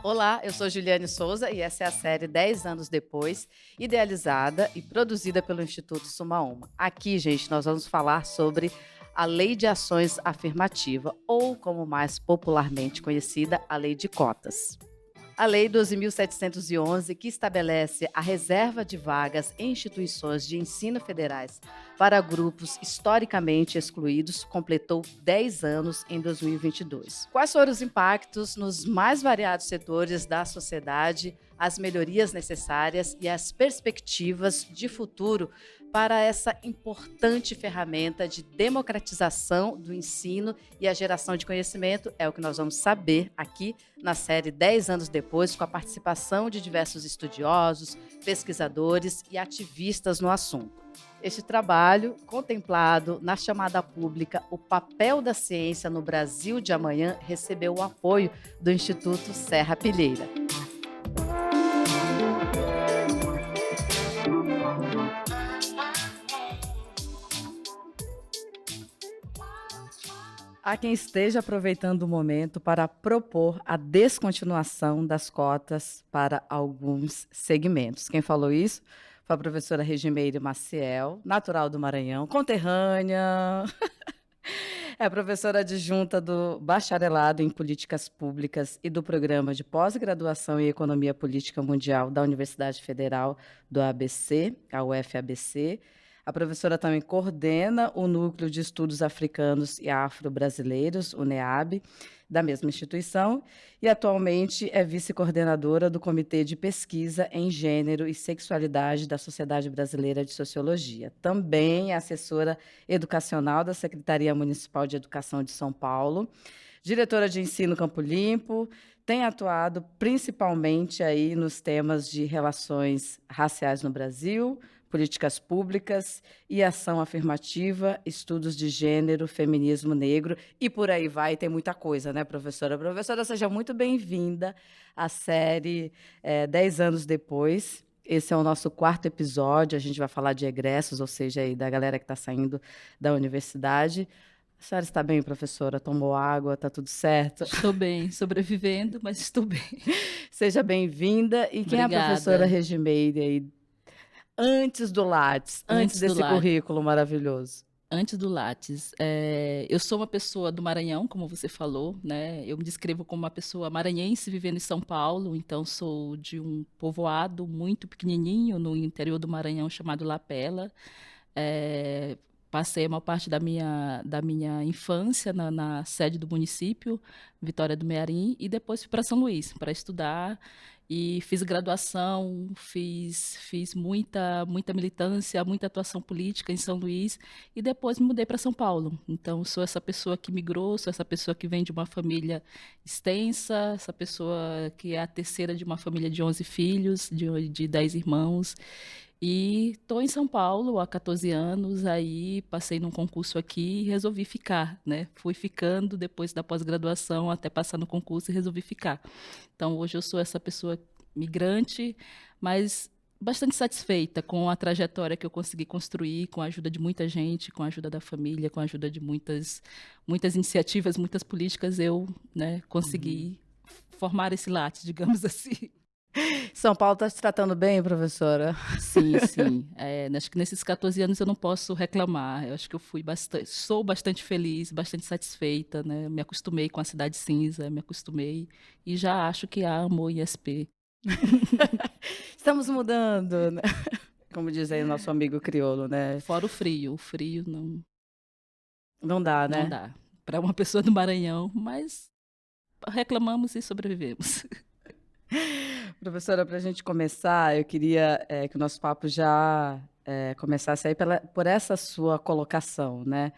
Olá, eu sou Juliane Souza e essa é a série 10 anos depois, idealizada e produzida pelo Instituto Suma Uma. Aqui, gente, nós vamos falar sobre a Lei de Ações Afirmativa, ou como mais popularmente conhecida, a Lei de Cotas. A Lei 12.711, que estabelece a reserva de vagas em instituições de ensino federais para grupos historicamente excluídos, completou 10 anos em 2022. Quais foram os impactos nos mais variados setores da sociedade, as melhorias necessárias e as perspectivas de futuro para essa importante ferramenta de democratização do ensino e a geração de conhecimento? É o que nós vamos saber aqui na série 10 anos depois, com a participação de diversos estudiosos, pesquisadores e ativistas no assunto. Este trabalho, contemplado na chamada pública O Papel da Ciência no Brasil de Amanhã, recebeu o apoio do Instituto Serra Pilheira. Há quem esteja aproveitando o momento para propor a descontinuação das cotas para alguns segmentos. Quem falou isso foi a professora Regimeire Maciel, natural do Maranhão, conterrânea. É professora adjunta do Bacharelado em Políticas Públicas e do Programa de Pós-Graduação em Economia Política Mundial da Universidade Federal do ABC, a UFABC. A professora também coordena o Núcleo de Estudos Africanos e Afro-Brasileiros, o NEAB, da mesma instituição, e atualmente é vice-coordenadora do Comitê de Pesquisa em Gênero e Sexualidade da Sociedade Brasileira de Sociologia. Também é assessora educacional da Secretaria Municipal de Educação de São Paulo, diretora de ensino Campo Limpo, tem atuado principalmente aí nos temas de relações raciais no Brasil, políticas públicas e ação afirmativa, estudos de gênero, feminismo negro e por aí vai, tem muita coisa, né, professora? Professora, seja muito bem-vinda à série 10 anos depois. Esse é o nosso quarto episódio, a gente vai falar de egressos, ou seja, aí, da galera que está saindo da universidade. A senhora está bem, professora? Tomou água? Está tudo certo? Estou bem, sobrevivendo, mas estou bem. Seja bem-vinda. E quem é a professora Obrigada. Regimeire aí? Antes do Lattes, antes Antes do desse Lattes, currículo maravilhoso. eu sou uma pessoa do Maranhão, como você falou, né? Eu me descrevo como uma pessoa maranhense vivendo em São Paulo, então sou de um povoado muito pequenininho no interior do Maranhão chamado Lapela. É, Passei a maior parte da minha infância na sede do município, Vitória do Mearim, e depois fui para São Luís para estudar e fiz graduação, fiz muita militância, muita atuação política em São Luís e depois me mudei para São Paulo. Então, sou essa pessoa que migrou, sou essa pessoa que vem de uma família extensa, essa pessoa que é a terceira de uma família de 11 filhos, de 10 irmãos. E estou em São Paulo há 14 anos, aí passei num concurso aqui e resolvi ficar, né? Fui ficando depois da pós-graduação até passar no concurso e resolvi ficar. Então, hoje eu sou essa pessoa migrante, mas bastante satisfeita com a trajetória que eu consegui construir, com a ajuda de muita gente, com a ajuda da família, com a ajuda de muitas iniciativas, muitas políticas, eu, né, consegui formar esse latte, digamos assim. São Paulo está se tratando bem, professora? Sim, sim. Acho que nesses 14 anos eu não posso reclamar. Eu acho que sou bastante feliz, bastante satisfeita, né? Me acostumei com a cidade cinza, me acostumei e já acho que amo o ISP. Estamos mudando, né? Como diz aí o nosso amigo crioulo, né? Fora o frio Não dá, não né? dá para uma pessoa do Maranhão, mas reclamamos e sobrevivemos. Professora, para a gente começar, eu queria que o nosso papo já começasse aí por essa sua colocação, né?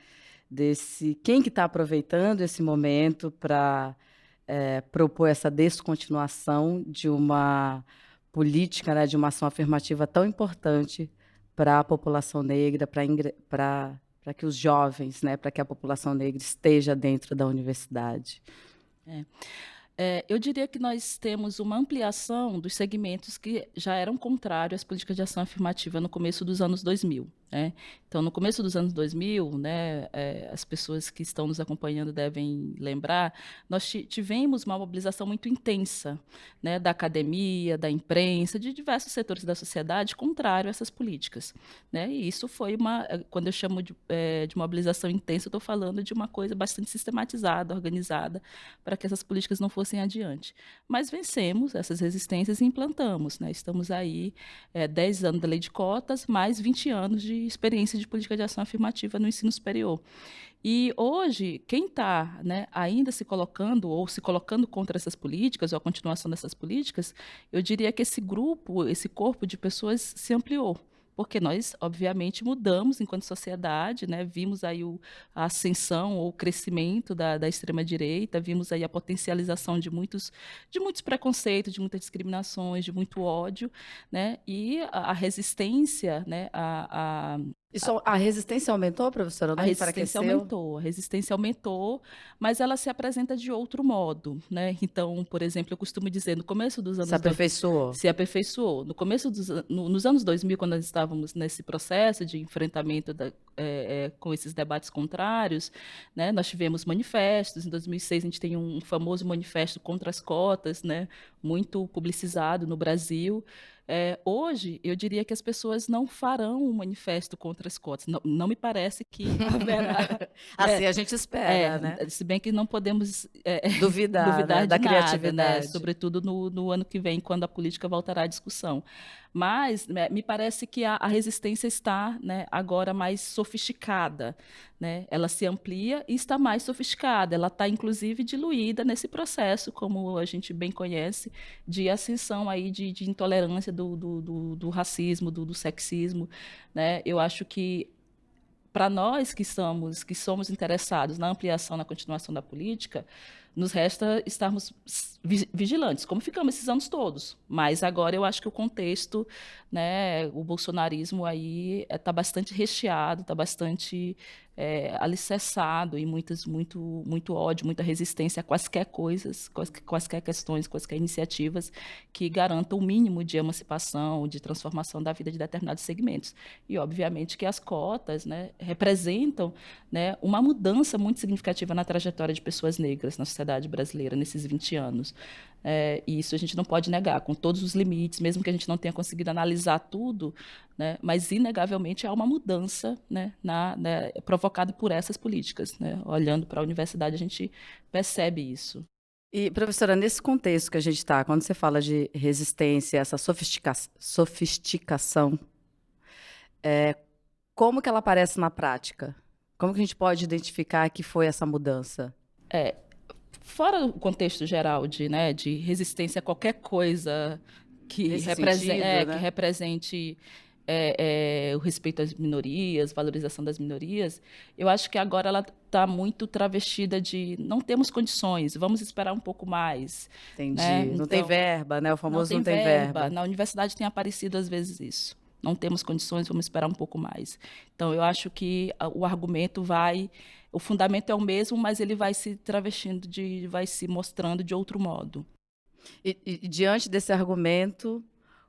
Desse quem que está aproveitando esse momento para propor essa descontinuação de uma política, né, de uma ação afirmativa tão importante para a população negra, para que os jovens, né, para que a população negra esteja dentro da universidade. É. Eu diria que nós temos uma ampliação dos segmentos que já eram contrários às políticas de ação afirmativa no começo dos anos 2000. Né? Então, no começo dos anos 2000, né, as pessoas que estão nos acompanhando devem lembrar, nós tivemos uma mobilização muito intensa, né, da academia, da imprensa, de diversos setores da sociedade contrário a essas políticas. Né? E isso foi quando eu chamo de mobilização intensa, eu estou falando de uma coisa bastante sistematizada, organizada, para que essas políticas não fossem adiante. Mas vencemos essas resistências e implantamos. Né? Estamos aí 10 anos da lei de cotas, mais 20 anos de experiência de política de ação afirmativa no ensino superior. E hoje, quem está, né, ainda se colocando ou se colocando contra essas políticas ou a continuação dessas políticas, eu diria que esse grupo, esse corpo de pessoas se ampliou. Porque nós, obviamente, mudamos enquanto sociedade, né? Vimos aí a ascensão ou o crescimento da extrema-direita, vimos aí a potencialização de muitos preconceitos, de muitas discriminações, de muito ódio, né? E a resistência, né? A resistência aumentou, professora? Não enfraqueceu? A resistência aumentou, mas ela se apresenta de outro modo, né? Então, por exemplo, eu costumo dizer, no começo dos anos... Se aperfeiçoou? Se aperfeiçoou. Nos anos 2000, quando nós estávamos nesse processo de enfrentamento com esses debates contrários, né? Nós tivemos manifestos. Em 2006, a gente tem um famoso manifesto contra as cotas, né? Muito publicizado no Brasil. Hoje, eu diria que as pessoas não farão um manifesto contra as cotas. Não, não me parece que haverá. Assim a gente espera, né? Se bem que não podemos duvidar, né? Da de criatividade. nada, né? Sobretudo no ano que vem, quando a política voltará à discussão. Mas me parece que a resistência está, né, agora mais sofisticada. Né? Ela se amplia e está mais sofisticada. Ela está, inclusive, diluída nesse processo, como a gente bem conhece, de ascensão aí de intolerância do racismo, do sexismo. Né? Eu acho que, para nós que somos interessados na ampliação, na continuação da política, nos resta estarmos vigilantes, como ficamos esses anos todos. Mas agora eu acho que o contexto, né, o bolsonarismo aí está bastante recheado, está bastante alicerçado em muito ódio, muita resistência a quaisquer coisas, quaisquer questões, quaisquer iniciativas que garantam o mínimo de emancipação, de transformação da vida de determinados segmentos. E, obviamente, que as cotas, né, representam, né, uma mudança muito significativa na trajetória de pessoas negras na sociedade brasileira nesses 20 anos. E isso a gente não pode negar, com todos os limites, mesmo que a gente não tenha conseguido analisar tudo, né, mas, inegavelmente, há uma mudança, né, provocada por essas políticas. Né? Olhando para a universidade, a gente percebe isso. E, professora, nesse contexto que a gente está, quando você fala de resistência, essa sofisticação, como que ela aparece na prática? Como que a gente pode identificar que foi essa mudança? Fora o contexto geral de resistência a qualquer coisa que represente o respeito às minorias, valorização das minorias, eu acho que agora ela está muito travestida de não temos condições, vamos esperar um pouco mais. Entendi. Né? Não tem verba, né? O famoso não tem verba. Na universidade tem aparecido às vezes isso. Não temos condições, vamos esperar um pouco mais. Então, eu acho que o argumento o fundamento é o mesmo, mas ele vai se travestindo, vai se mostrando de outro modo. E diante desse argumento,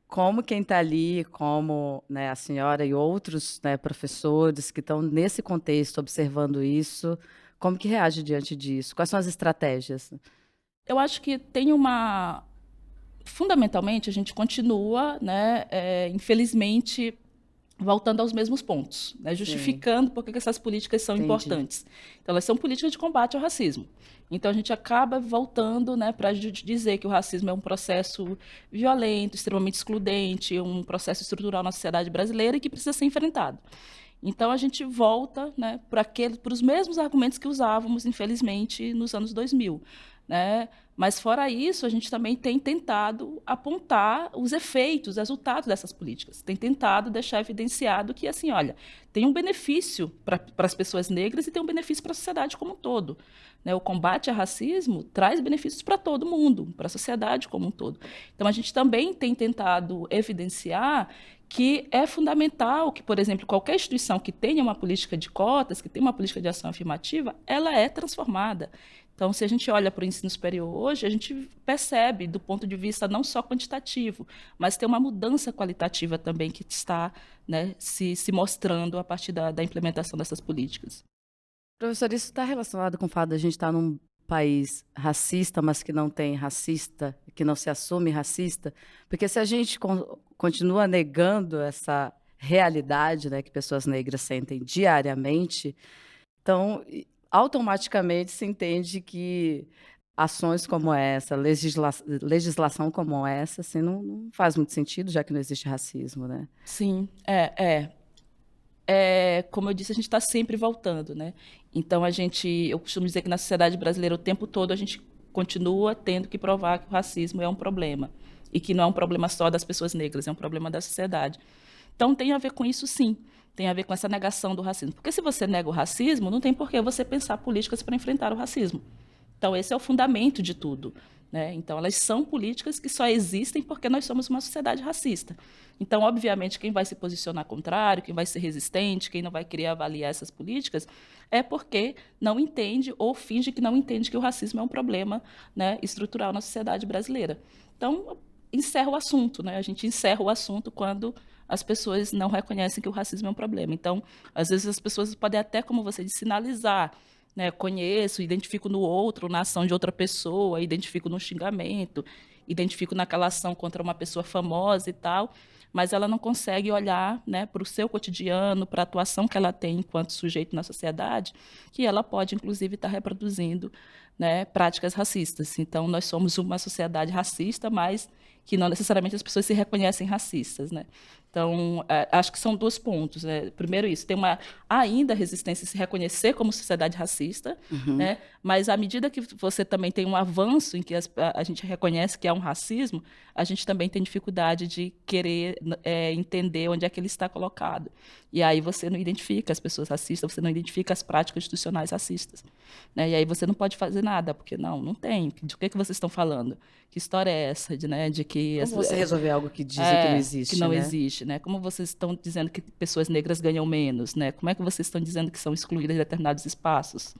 como quem está ali, como, né, a senhora e outros, né, professores que estão nesse contexto observando isso, como que reage diante disso? Quais são as estratégias? Eu acho que tem fundamentalmente, a gente continua, né, infelizmente, voltando aos mesmos pontos, né, justificando por que essas políticas são importantes. Então, elas são políticas de combate ao racismo. Então, a gente acaba voltando, né, para dizer que o racismo é um processo violento, extremamente excludente, um processo estrutural na sociedade brasileira e que precisa ser enfrentado. Então, a gente volta, né, para os mesmos argumentos que usávamos, infelizmente, nos anos 2000. Né? Mas, fora isso, a gente também tem tentado apontar os efeitos, os resultados dessas políticas. Tem tentado deixar evidenciado que, assim, olha, tem um benefício para as pessoas negras e tem um benefício para a sociedade como um todo. Né? O combate ao racismo traz benefícios para todo mundo, para a sociedade como um todo. Então, a gente também tem tentado evidenciar que é fundamental que, por exemplo, qualquer instituição que tenha uma política de cotas, que tenha uma política de ação afirmativa, ela é transformada. Então, se a gente olha para o ensino superior hoje, a gente percebe, do ponto de vista não só quantitativo, mas tem uma mudança qualitativa também que está, né, se mostrando a partir da implementação dessas políticas. Professor, isso está relacionado com o fato de a gente estar num país racista, mas que não tem racista, que não se assume racista? Porque se a gente continua negando essa realidade, né, que pessoas negras sentem diariamente, então automaticamente se entende que ações como essa, legislação como essa, assim, não faz muito sentido, já que não existe racismo, né? Sim, como eu disse, a gente está sempre voltando, né? Então eu costumo dizer que na sociedade brasileira o tempo todo a gente continua tendo que provar que o racismo é um problema e que não é um problema só das pessoas negras, é um problema da sociedade. Então tem a ver com isso, sim. Tem a ver com essa negação do racismo. Porque se você nega o racismo, não tem por que você pensar políticas para enfrentar o racismo. Então esse é o fundamento de tudo, né? Então elas são políticas que só existem porque nós somos uma sociedade racista. Então, obviamente, quem vai se posicionar contrário, quem vai ser resistente, quem não vai querer avaliar essas políticas, é porque não entende ou finge que não entende que o racismo é um problema, né, estrutural na sociedade brasileira. Então, encerra o assunto, né? A gente encerra o assunto quando as pessoas não reconhecem que o racismo é um problema. Então, às vezes as pessoas podem até, como você disse, sinalizar, né? Conheço, identifico no outro, na ação de outra pessoa, identifico no xingamento, identifico naquela ação contra uma pessoa famosa e tal, mas ela não consegue olhar, né, para o seu cotidiano, para a atuação que ela tem enquanto sujeito na sociedade, que ela pode, inclusive, estar reproduzindo, né, práticas racistas. Então, nós somos uma sociedade racista, mas que não necessariamente as pessoas se reconhecem racistas, né? Então, acho que são dois pontos, né? Primeiro isso, tem uma ainda resistência a se reconhecer como sociedade racista, né? Mas à medida que você também tem um avanço em que a gente reconhece que há um racismo, a gente também tem dificuldade de querer entender onde é que ele está colocado. E aí você não identifica as pessoas racistas, você não identifica as práticas institucionais racistas, né? E aí você não pode fazer nada, porque não tem. De que vocês estão falando? Que história é essa de que Como você resolver algo que dizem que não existe, que não né? existe, né? Como vocês estão dizendo que pessoas negras ganham menos, né? Como é que vocês estão dizendo que são excluídas de determinados espaços?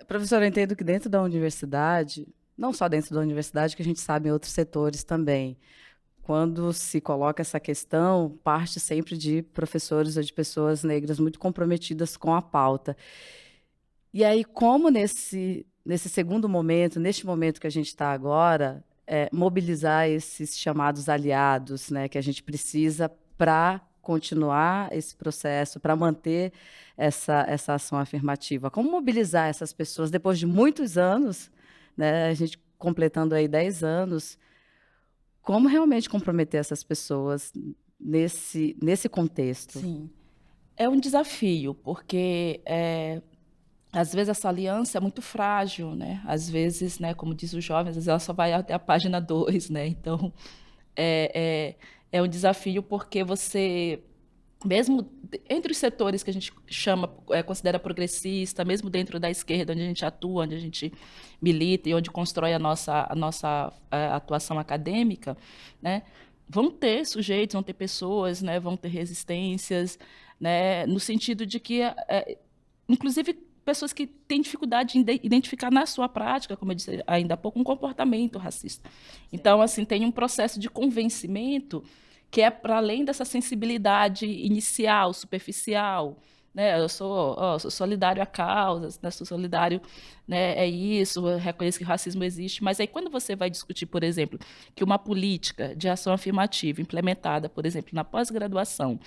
Professora, eu entendo que dentro da universidade, não só dentro da universidade, que a gente sabe em outros setores também, quando se coloca essa questão, parte sempre de professores ou de pessoas negras muito comprometidas com a pauta. E aí, como nesse segundo momento, neste momento que a gente está agora, mobilizar esses chamados aliados, né, que a gente precisa para continuar esse processo, para manter essa ação afirmativa? Como mobilizar essas pessoas depois de muitos anos, né, a gente completando aí 10 anos, como realmente comprometer essas pessoas nesse contexto? Sim, é um desafio, porque às vezes essa aliança é muito frágil, né? Às vezes, né, como diz os jovens, às vezes ela só vai até a página 2, né? Então, é um desafio porque você, mesmo entre os setores que a gente considera progressista, mesmo dentro da esquerda, onde a gente atua, onde a gente milita e onde constrói a nossa atuação acadêmica, né? Vão ter sujeitos, vão ter pessoas, né? Vão ter resistências, né? No sentido de que inclusive pessoas que têm dificuldade em identificar na sua prática, como eu disse ainda há pouco, um comportamento racista. Então, assim, tem um processo de convencimento que é para além dessa sensibilidade inicial, superficial, né? Sou solidário à causa, né? Sou solidário, né? É isso, eu reconheço que o racismo existe, mas aí quando você vai discutir, por exemplo, que uma política de ação afirmativa implementada, por exemplo, na pós-graduação,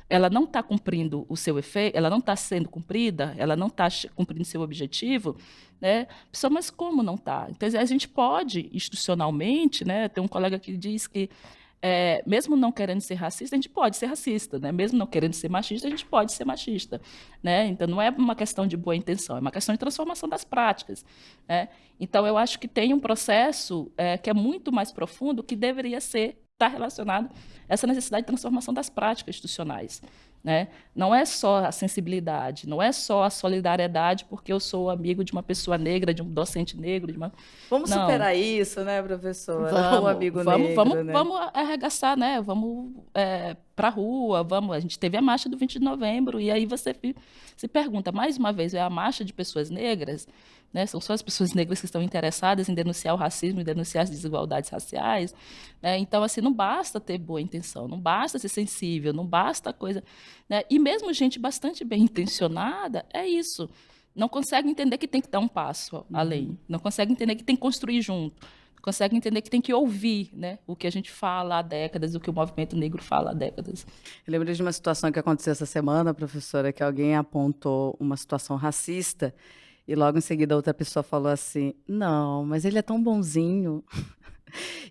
ela não está cumprindo o seu efeito, ela não está sendo cumprida, ela não está cumprindo seu objetivo, né? Pessoal, mas como não está? Então, a gente pode, institucionalmente, né? Tem um colega que diz que, mesmo não querendo ser racista, a gente pode ser racista, né? Mesmo não querendo ser machista, a gente pode ser machista, né? Então, não é uma questão de boa intenção, é uma questão de transformação das práticas, né? Então, eu acho que tem um processo que é muito mais profundo, que deveria estar relacionado a essa necessidade de transformação das práticas institucionais, né? Não é só a sensibilidade, não é só a solidariedade porque eu sou amigo de uma pessoa negra, de um docente negro, Vamos não. superar isso, né, professora? O Vamos, amigo vamos, vamos, negro, né? vamos arregaçar, né? Vamos para a rua, vamos. A gente teve a marcha do 20 de novembro, e aí você se pergunta, mais uma vez, é a marcha de pessoas negras, né? São só as pessoas negras que estão interessadas em denunciar o racismo e denunciar as desigualdades raciais, né? Então, assim, não basta ter boa intenção, não basta ser sensível, não basta coisa, né? E mesmo gente bastante bem intencionada, é isso. Não consegue entender que tem que dar um passo além, não consegue entender que tem que construir junto, consegue entender que tem que ouvir, né, o que a gente fala há décadas, o que o movimento negro fala há décadas. Eu lembro de uma situação que aconteceu essa semana, professora, que alguém apontou uma situação racista e logo em seguida outra pessoa falou assim: não, mas ele é tão bonzinho.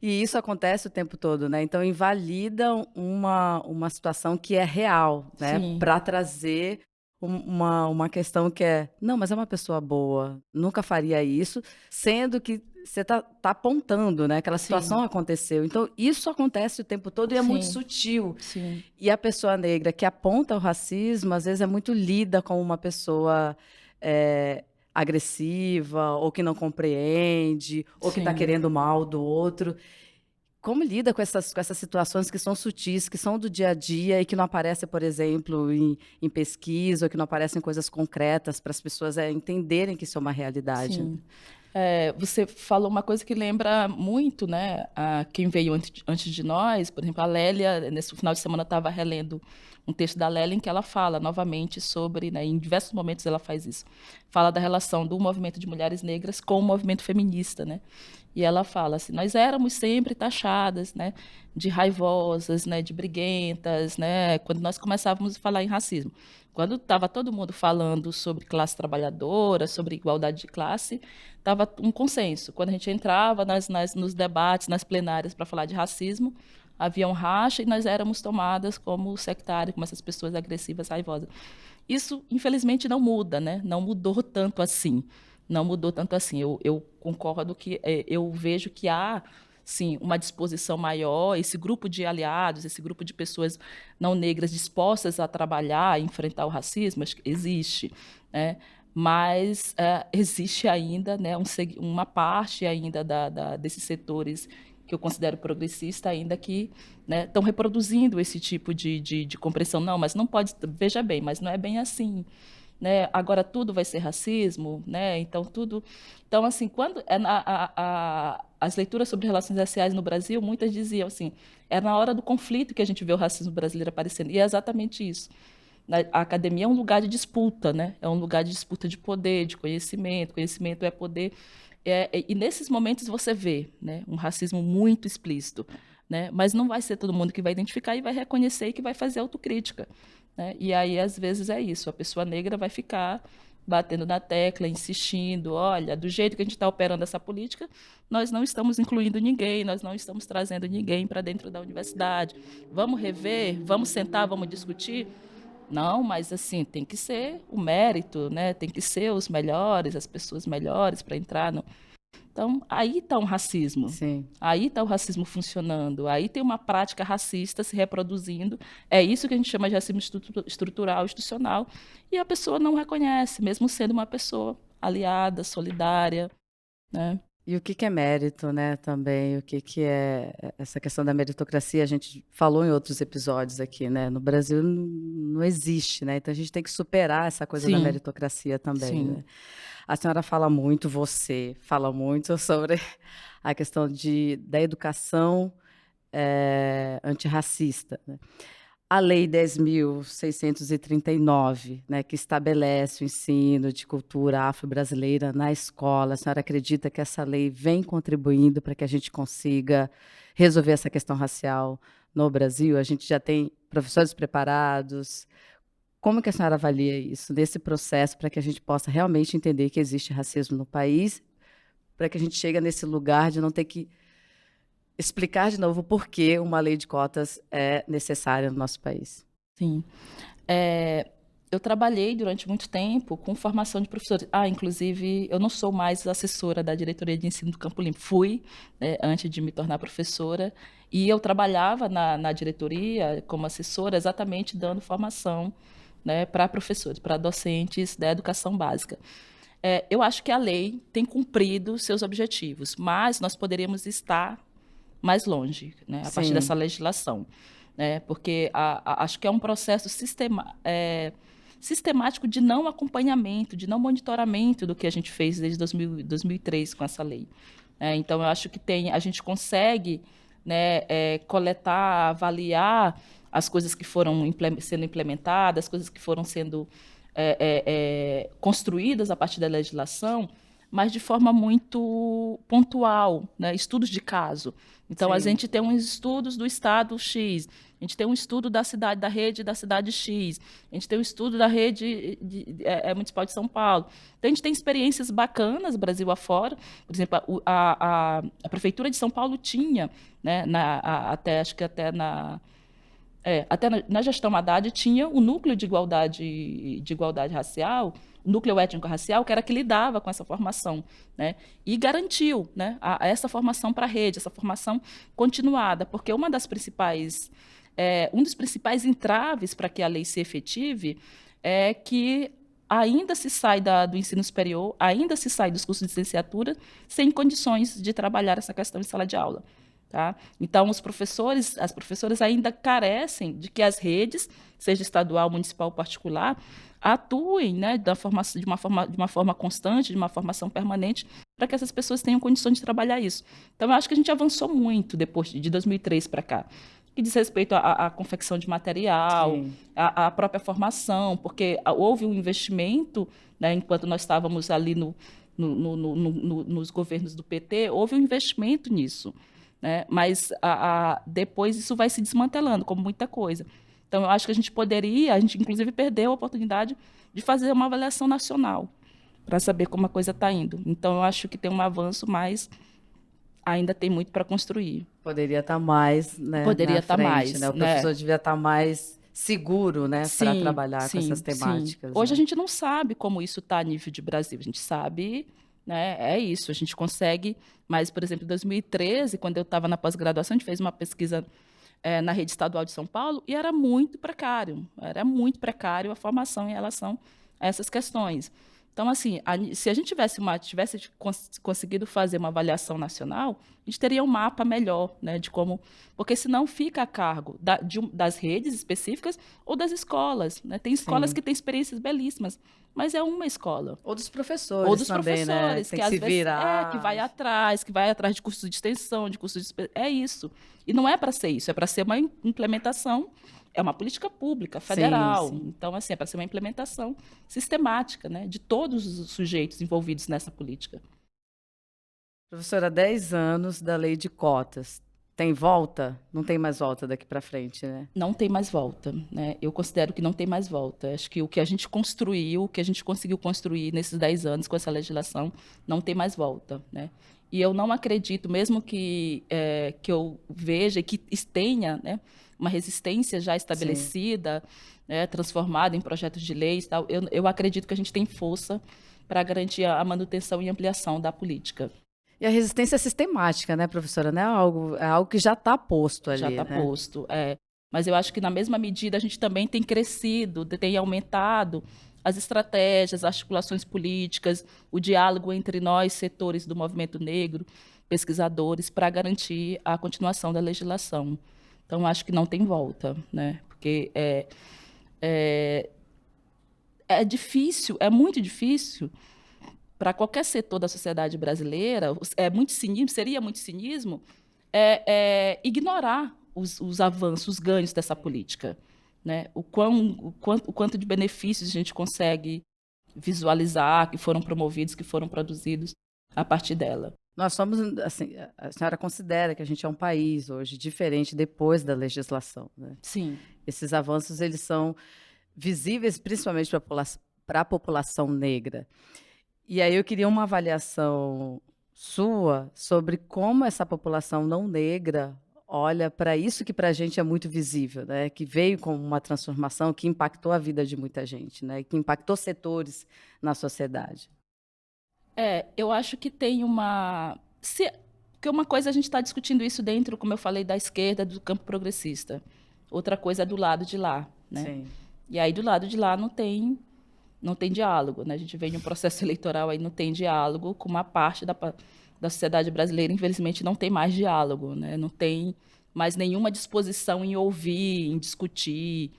E isso acontece o tempo todo, né? Então invalida uma situação que é real, né? Sim, Para trazer uma questão que é, não, mas é uma pessoa boa, nunca faria isso, sendo que você tá apontando, né? Aquela sim, situação aconteceu. Então, isso acontece o tempo todo e é muito sim, sutil. sim, E a pessoa negra que aponta o racismo, às vezes é muito lida como uma pessoa agressiva, ou que não compreende, ou que está sim. querendo mal do outro. Como lida com essas situações que são sutis, que são do dia a dia e que não aparecem, por exemplo, em pesquisa, ou que não aparecem em coisas concretas para as pessoas entenderem que isso é uma realidade? Sim. Você falou uma coisa que lembra muito, né, a quem veio antes de nós. Por exemplo, a Lélia, nesse final de semana, estava relendo um texto da Lélia em que ela fala novamente sobre, né, em diversos momentos ela faz isso, fala da relação do movimento de mulheres negras com o movimento feminista, né? E ela fala assim, nós éramos sempre taxadas, né, de raivosas, né, de briguentas, né, quando nós começávamos a falar em racismo. Quando estava todo mundo falando sobre classe trabalhadora, sobre igualdade de classe, estava um consenso. Quando a gente entrava nos debates, nas plenárias para falar de racismo, havia um racha e nós éramos tomadas como sectários, como essas pessoas agressivas, raivosas. Isso, infelizmente, não muda, né? Não mudou tanto assim. Não mudou tanto assim. Eu concordo que eu vejo que há sim uma disposição maior, esse grupo de aliados, esse grupo de pessoas não negras dispostas a trabalhar, a enfrentar o racismo, acho que existe, né? Mas existe ainda, né, uma parte ainda desses setores que eu considero progressista ainda que, né, estão reproduzindo esse tipo de compreensão. Não, mas não pode, veja bem, mas não é bem assim, né? Agora tudo vai ser racismo, né? Então tudo, então assim, quando as leituras sobre relações raciais no Brasil, muitas diziam assim, é na hora do conflito que a gente vê o racismo brasileiro aparecendo, e é exatamente isso. A academia é um lugar de disputa, né? É um lugar de disputa de poder, de conhecimento. Conhecimento é poder. E nesses momentos você vê, né, um racismo muito explícito, né? Mas não vai ser todo mundo que vai identificar e vai reconhecer e que vai fazer autocrítica, né? E aí às vezes é isso. A pessoa negra vai ficar batendo na tecla, insistindo, olha, do jeito que a gente está operando essa política, nós não estamos incluindo ninguém, nós não estamos trazendo ninguém para dentro da universidade. Vamos rever, vamos sentar, vamos discutir. Não, mas assim, tem que ser o mérito, né? Tem que ser os melhores, as pessoas melhores para entrar. No... Então, aí está um racismo. Sim. Aí está o racismo funcionando. Aí tem uma prática racista se reproduzindo. É isso que a gente chama de racismo estrutural, institucional. E a pessoa não reconhece, mesmo sendo uma pessoa aliada, solidária, né? E o que que é mérito, né, também, o que que é essa questão da meritocracia, a gente falou em outros episódios aqui, né, no Brasil não existe, né, então a gente tem que superar essa coisa da Sim, meritocracia também, sim, né. A senhora fala muito, você fala muito sobre a questão da educação antirracista, né. A Lei 10.639, né, que estabelece o ensino de cultura afro-brasileira na escola, a senhora acredita que essa lei vem contribuindo para que a gente consiga resolver essa questão racial no Brasil? A gente já tem professores preparados? Como que a senhora avalia isso, desse processo, para que a gente possa realmente entender que existe racismo no país, para que a gente chegue nesse lugar de não ter que explicar de novo por que uma lei de cotas é necessária no nosso país? sim. É, Eu trabalhei durante muito tempo com formação de professores. Inclusive, eu não sou mais assessora da diretoria de ensino do Campo Limpo. Fui, né, antes de me tornar professora, e eu trabalhava na diretoria como assessora, exatamente dando formação, né, para professores, para docentes da educação básica. Eu acho que a lei tem cumprido seus objetivos, mas nós poderíamos estar mais longe, né, a partir dessa Sim, legislação, né, porque acho que é um processo sistemático de não acompanhamento, de não monitoramento do que a gente fez desde 2003 com essa lei. Então, eu acho que a gente consegue, né, coletar, avaliar as coisas que foram sendo implementadas, as coisas que foram sendo construídas a partir da legislação, mas de forma muito pontual, né? Estudos de caso. Então, a sim. gente tem uns estudos do estado X, a gente tem um estudo da cidade, da rede da cidade X, a gente tem um estudo da rede municipal de São Paulo. Então, a gente tem experiências bacanas, Brasil afora. Por exemplo, a Prefeitura de São Paulo tinha, né, acho que até na gestão Haddad tinha o núcleo de igualdade racial, o núcleo étnico-racial, que era que lidava com essa formação, né? E garantiu, né, essa formação para a rede, essa formação continuada, porque um dos principais entraves para que a lei se efetive é que ainda se sai do ensino superior, ainda se sai dos cursos de licenciatura sem condições de trabalhar essa questão em sala de aula. Tá? Então, as professoras ainda carecem de que as redes, seja estadual, municipal ou particular, atuem, né, de uma forma constante, de uma formação permanente, para que essas pessoas tenham condições de trabalhar isso. Então, eu acho que a gente avançou muito depois de 2003 para cá, que diz respeito à confecção de material, Sim. à própria formação, porque houve um investimento, né, enquanto nós estávamos ali nos governos do PT, houve um investimento nisso, né? Mas depois isso vai se desmantelando, como muita coisa. Então, eu acho que a gente inclusive perdeu a oportunidade de fazer uma avaliação nacional para saber como a coisa está indo. Então, eu acho que tem um avanço, mas ainda tem muito para construir. Poderia estar mais, né, Poderia na estar frente, né? mais, O né? professor devia estar mais seguro, né, para Sim, trabalhar com essas sim, sim. temáticas, Hoje a né? gente não sabe como isso está a nível de Brasil. A gente sabe, né? É isso. A gente consegue. Mas, por exemplo, em 2013, quando eu estava na pós-graduação, a gente fez uma pesquisa na rede estadual de São Paulo e era muito precário. Era muito precário a formação em relação a essas questões. Então, assim, se a gente tivesse conseguido fazer uma avaliação nacional, a gente teria um mapa melhor, né, de como, porque senão fica a cargo das redes específicas ou das escolas, né? Tem escolas Sim. que têm experiências belíssimas, mas é uma escola. Ou dos Ou professores dos também, né? professores, Tem que que se às vezes virar. que vai atrás de cursos de extensão, é isso. E não é para ser isso, é para ser uma implementação, é uma política pública Sim, federal. sim. Então, assim, é para ser uma implementação sistemática, né, de todos os sujeitos envolvidos nessa política. Professora, 10 anos da lei de cotas. Tem volta? Não tem mais volta daqui para frente, né? Não tem mais volta, né? Eu considero que não tem mais volta. Acho que o que a gente construiu, o que a gente conseguiu construir nesses 10 anos com essa legislação, não tem mais volta, né? E eu não acredito, mesmo que eu veja que tenha, né, uma resistência já Sim. estabelecida, né, transformada em projetos de leis, tal, eu acredito que a gente tem força para garantir a manutenção e ampliação da política. E a resistência é sistemática, né, professora? Não é algo que já está posto Já ali, está né? posto. Mas eu acho que, na mesma medida, a gente também tem crescido, tem aumentado as estratégias, as articulações políticas, o diálogo entre nós, setores do movimento negro, pesquisadores, para garantir a continuação da legislação. Então, acho que não tem volta, né? Porque é, é difícil, é muito difícil para qualquer setor da sociedade brasileira, seria muito cinismo ignorar os avanços, os ganhos dessa política, né? O quanto de benefícios a gente consegue visualizar que foram promovidos, que foram produzidos a partir dela. Nós somos, assim, a senhora considera que a gente é um país hoje diferente depois da legislação, né? Sim. Esses avanços, eles são visíveis principalmente para a população negra. E aí eu queria uma avaliação sua sobre como essa população não negra olha para isso que para a gente é muito visível, né, que veio com uma transformação que impactou a vida de muita gente, né, que impactou setores na sociedade? Eu acho que tem uma. Porque uma coisa a gente está discutindo isso dentro, como eu falei, da esquerda, do campo progressista. Outra coisa é do lado de lá, né? Sim. E aí do lado de lá não tem diálogo, né? A gente vem de um processo eleitoral aí não tem diálogo com uma parte da sociedade brasileira, infelizmente não tem mais diálogo, né? Não tem mais nenhuma disposição em ouvir, em discutir,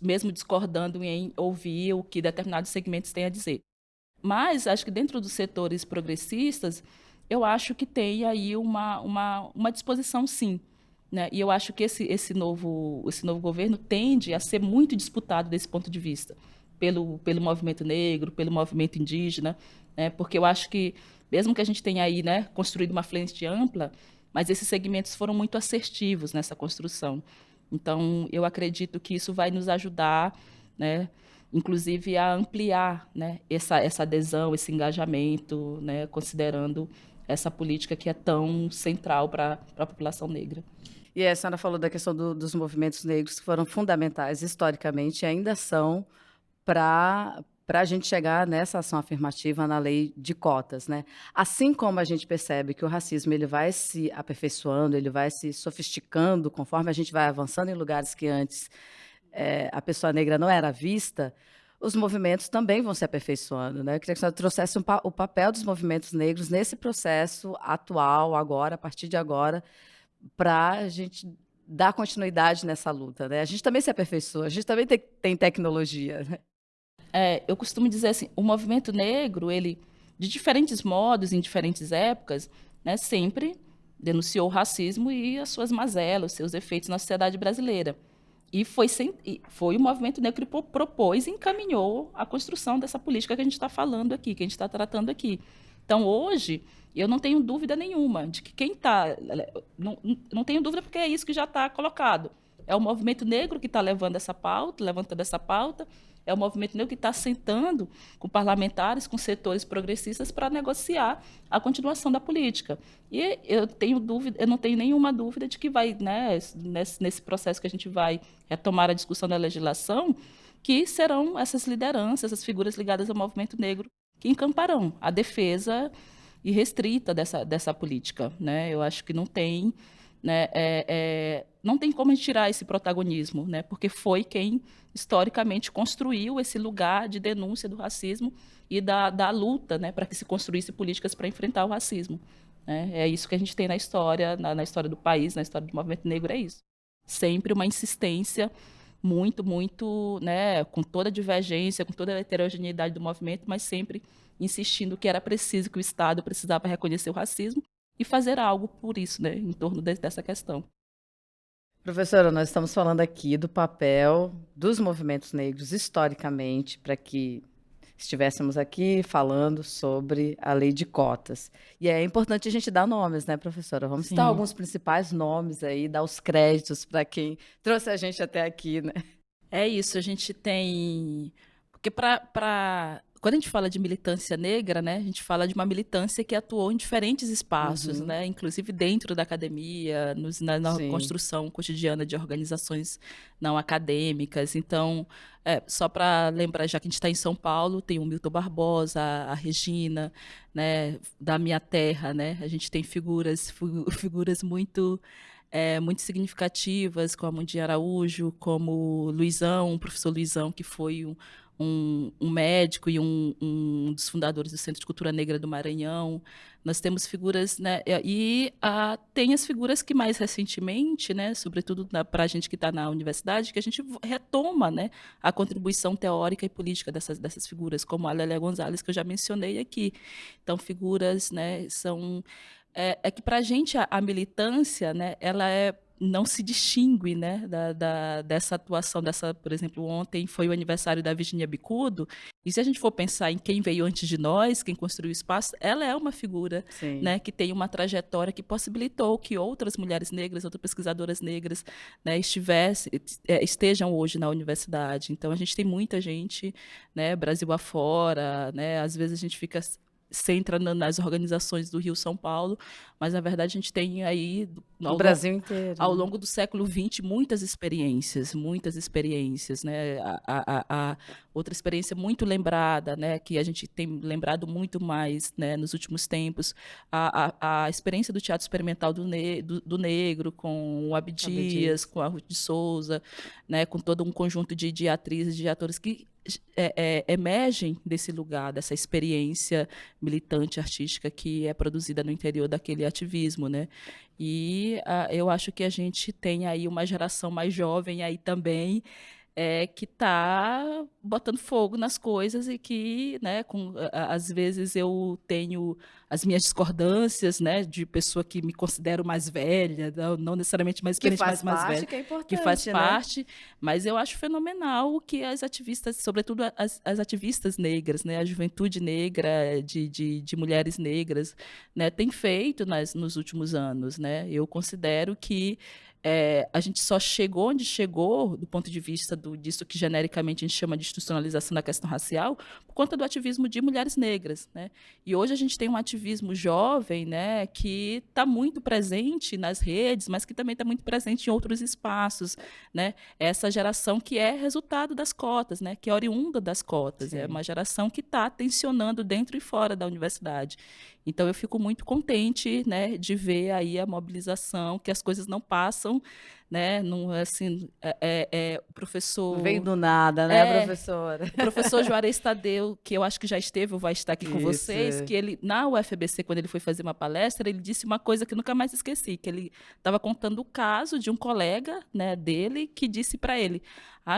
mesmo discordando em ouvir o que determinados segmentos têm a dizer. Mas acho que dentro dos setores progressistas, eu acho que tem aí uma disposição, sim. Né? E eu acho que esse novo governo tende a ser muito disputado desse ponto de vista, pelo movimento negro, pelo movimento indígena, né? Porque eu acho que, mesmo que a gente tenha aí, né, construído uma frente ampla, mas esses segmentos foram muito assertivos nessa construção. Então, eu acredito que isso vai nos ajudar, né, inclusive a ampliar, né, essa adesão, esse engajamento, né, considerando essa política que é tão central para a população negra. E a senhora falou da questão dos movimentos negros que foram fundamentais historicamente e ainda são para a gente chegar nessa ação afirmativa na lei de cotas, né? Assim como a gente percebe que o racismo ele vai se aperfeiçoando, ele vai se sofisticando conforme a gente vai avançando em lugares que antes a pessoa negra não era vista, os movimentos também vão se aperfeiçoando, né? Eu queria que a senhora trouxesse o papel dos movimentos negros nesse processo atual, agora, a partir de agora, para a gente dar continuidade nessa luta, né? A gente também se aperfeiçoa, a gente também tem tecnologia, né? Eu costumo dizer assim, o movimento negro, ele, de diferentes modos, em diferentes épocas, né, sempre denunciou o racismo e as suas mazelas, os seus efeitos na sociedade brasileira. E foi o movimento negro que propôs e encaminhou a construção dessa política que a gente está falando aqui, que a gente está tratando aqui. Então, hoje, eu não tenho dúvida nenhuma de que quem está. Não tenho dúvida porque é isso que já está colocado. É o movimento negro que está levantando essa pauta, é o movimento negro que está sentando com parlamentares, com setores progressistas para negociar a continuação da política. E eu não tenho nenhuma dúvida de que vai, né, nesse processo que a gente vai retomar a discussão da legislação, que serão essas lideranças, essas figuras ligadas ao movimento negro que encamparão a defesa irrestrita dessa política. Né? Eu acho que não tem, né, não tem como a gente tirar esse protagonismo, né, porque foi quem historicamente construiu esse lugar de denúncia do racismo e da luta, né, para que se construísse políticas para enfrentar o racismo. Né? É isso que a gente tem na história, na história do país, na história do movimento negro, é isso. Sempre uma insistência muito, né, com toda a divergência, com toda a heterogeneidade do movimento, mas sempre insistindo que era preciso, que o Estado precisava reconhecer o racismo e fazer algo por isso, né, em torno dessa questão. Professora, nós estamos falando aqui do papel dos movimentos negros historicamente para que estivéssemos aqui falando sobre a lei de cotas. E é importante a gente dar nomes, né, professora? Vamos citar Sim. alguns principais nomes aí, dar os créditos para quem trouxe a gente até aqui, né? É isso, a gente tem. Porque quando a gente fala de militância negra, né, a gente fala de uma militância que atuou em diferentes espaços, Uhum, né, inclusive dentro da academia, na sim. construção cotidiana de organizações não acadêmicas. Então, só para lembrar, já que a gente está em São Paulo, tem o Milton Barbosa, a Regina, né, da minha terra, né, a gente tem figuras muito significativas, como a Mundinha Araújo, como o professor Luizão, que foi um médico e um dos fundadores do Centro de Cultura Negra do Maranhão. Nós temos figuras, né, tem as figuras que mais recentemente, né, sobretudo para a gente que está na universidade, que a gente retoma, né, a contribuição teórica e política dessas figuras, como a Lélia Gonzalez, que eu já mencionei aqui. Então, figuras, né, são que para a gente a militância, né, ela não se distingue, né, dessa atuação, por exemplo, ontem foi o aniversário da Virginia Bicudo, e se a gente for pensar em quem veio antes de nós, quem construiu o espaço, ela é uma figura, Sim. né, que tem uma trajetória que possibilitou que outras mulheres negras, outras pesquisadoras negras, né, estejam hoje na universidade. Então, a gente tem muita gente, né, Brasil afora, né, às vezes a gente fica centra nas organizações do Rio-São Paulo, mas, na verdade, a gente tem aí... No Brasil inteiro. Ao longo do século XX, muitas experiências, né? Outra experiência muito lembrada, né? Que a gente tem lembrado muito mais, né? Nos últimos tempos, a experiência do teatro experimental do negro, com o Abdias, com a Ruth de Souza, né? Com todo um conjunto de atrizes, de atores que emergem desse lugar, dessa experiência militante artística que é produzida no interior daquele ativismo, né? E eu acho que a gente tem aí uma geração mais jovem aí também, que está botando fogo nas coisas e que, né, às vezes eu tenho as minhas discordâncias, né, de pessoa que me considero mais velha, não necessariamente mais experiente, mas mais velha, que é importante, que faz né? parte, mas eu acho fenomenal o que as ativistas, sobretudo as ativistas negras, né, a juventude negra, de mulheres negras, né, tem feito nos últimos anos, né? Eu considero que a gente só chegou onde chegou, do ponto de vista disso que genericamente a gente chama de institucionalização da questão racial, por conta do ativismo de mulheres negras, né? E hoje a gente tem um ativismo jovem, né, que está muito presente nas redes, mas que também está muito presente em outros espaços, né? Essa geração que é resultado das cotas, né, que é oriunda das cotas, Sim. é uma geração que está tensionando dentro e fora da universidade. Então, eu fico muito contente, né, de ver aí a mobilização, que as coisas não passam, né, não, assim, o professor... Não veio do nada, né, professora? O professor Juarez Tadeu, que eu acho que já esteve ou vai estar aqui com vocês, que ele, na UFBC, quando ele foi fazer uma palestra, ele disse uma coisa que eu nunca mais esqueci, que ele estava contando o caso de um colega, né, dele, que disse para ele: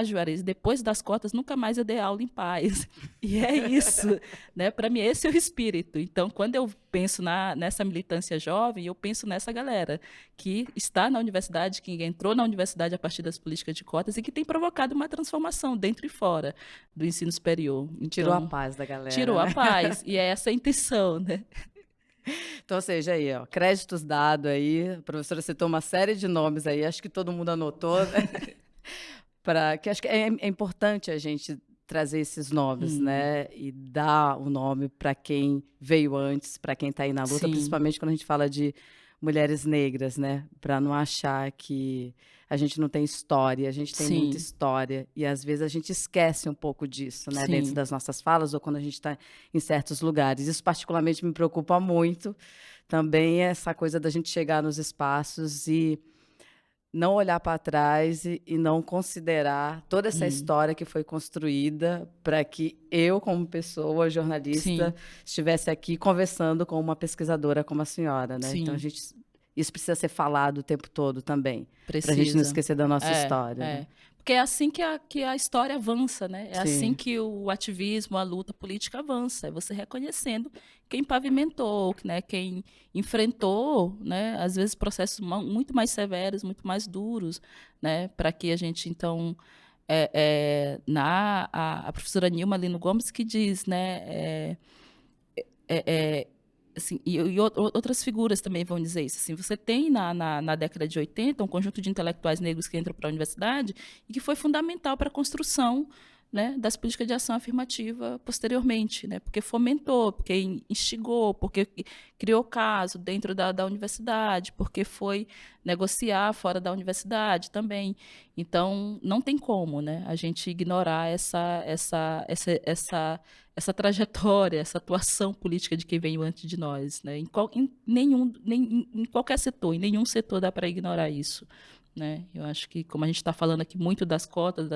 Juarez, depois das cotas, nunca mais eu dei aula em paz. E é isso, né? Para mim, esse é o espírito. Então, quando eu penso nessa militância jovem, eu penso nessa galera que está na universidade, que entrou na universidade a partir das políticas de cotas e que tem provocado uma transformação dentro e fora do ensino superior. Então, tirou a paz da galera. Tirou, né? A paz. E é essa a intenção, né? Então, ou seja, aí, ó, créditos dados aí, a professora citou uma série de nomes aí, acho que todo mundo anotou, né? Que acho que é importante a gente trazer esses nomes, né? E dar o nome para quem veio antes, para quem está aí na luta, Sim. Principalmente quando a gente fala de mulheres negras, né? Para não achar que a gente não tem história, a gente tem Sim. muita história. E às vezes a gente esquece um pouco disso, né? Sim. Dentro das nossas falas ou quando a gente está em certos lugares. Isso particularmente me preocupa muito. Também essa coisa da gente chegar nos espaços e não olhar para trás e não considerar toda essa história que foi construída para que eu, como pessoa, jornalista, estivesse aqui conversando com uma pesquisadora como a senhora, né? Sim. Então, isso precisa ser falado o tempo todo também, para a Precisa. gente não esquecer da nossa história. Né? Porque é assim que a história avança, né? É assim que o ativismo, a luta política avança. É você reconhecendo quem pavimentou, né? Quem enfrentou, né? Às vezes processos muito mais severos, muito mais duros, né? Para que a gente, então... a professora Nilma Lino Gomes que diz, né? Assim, e outras figuras também vão dizer isso. Assim, você tem na década de 80 um conjunto de intelectuais negros que entram para a universidade e que foi fundamental para a construção, né, das políticas de ação afirmativa posteriormente, né, porque fomentou, porque instigou, porque criou caso dentro da universidade, porque foi negociar fora da universidade também. Então, não tem como, né, a gente ignorar essa trajetória, essa atuação política de quem veio antes de nós, né? Em qualquer setor, em nenhum setor dá para ignorar isso, né? Eu acho que, como a gente está falando aqui muito das cotas,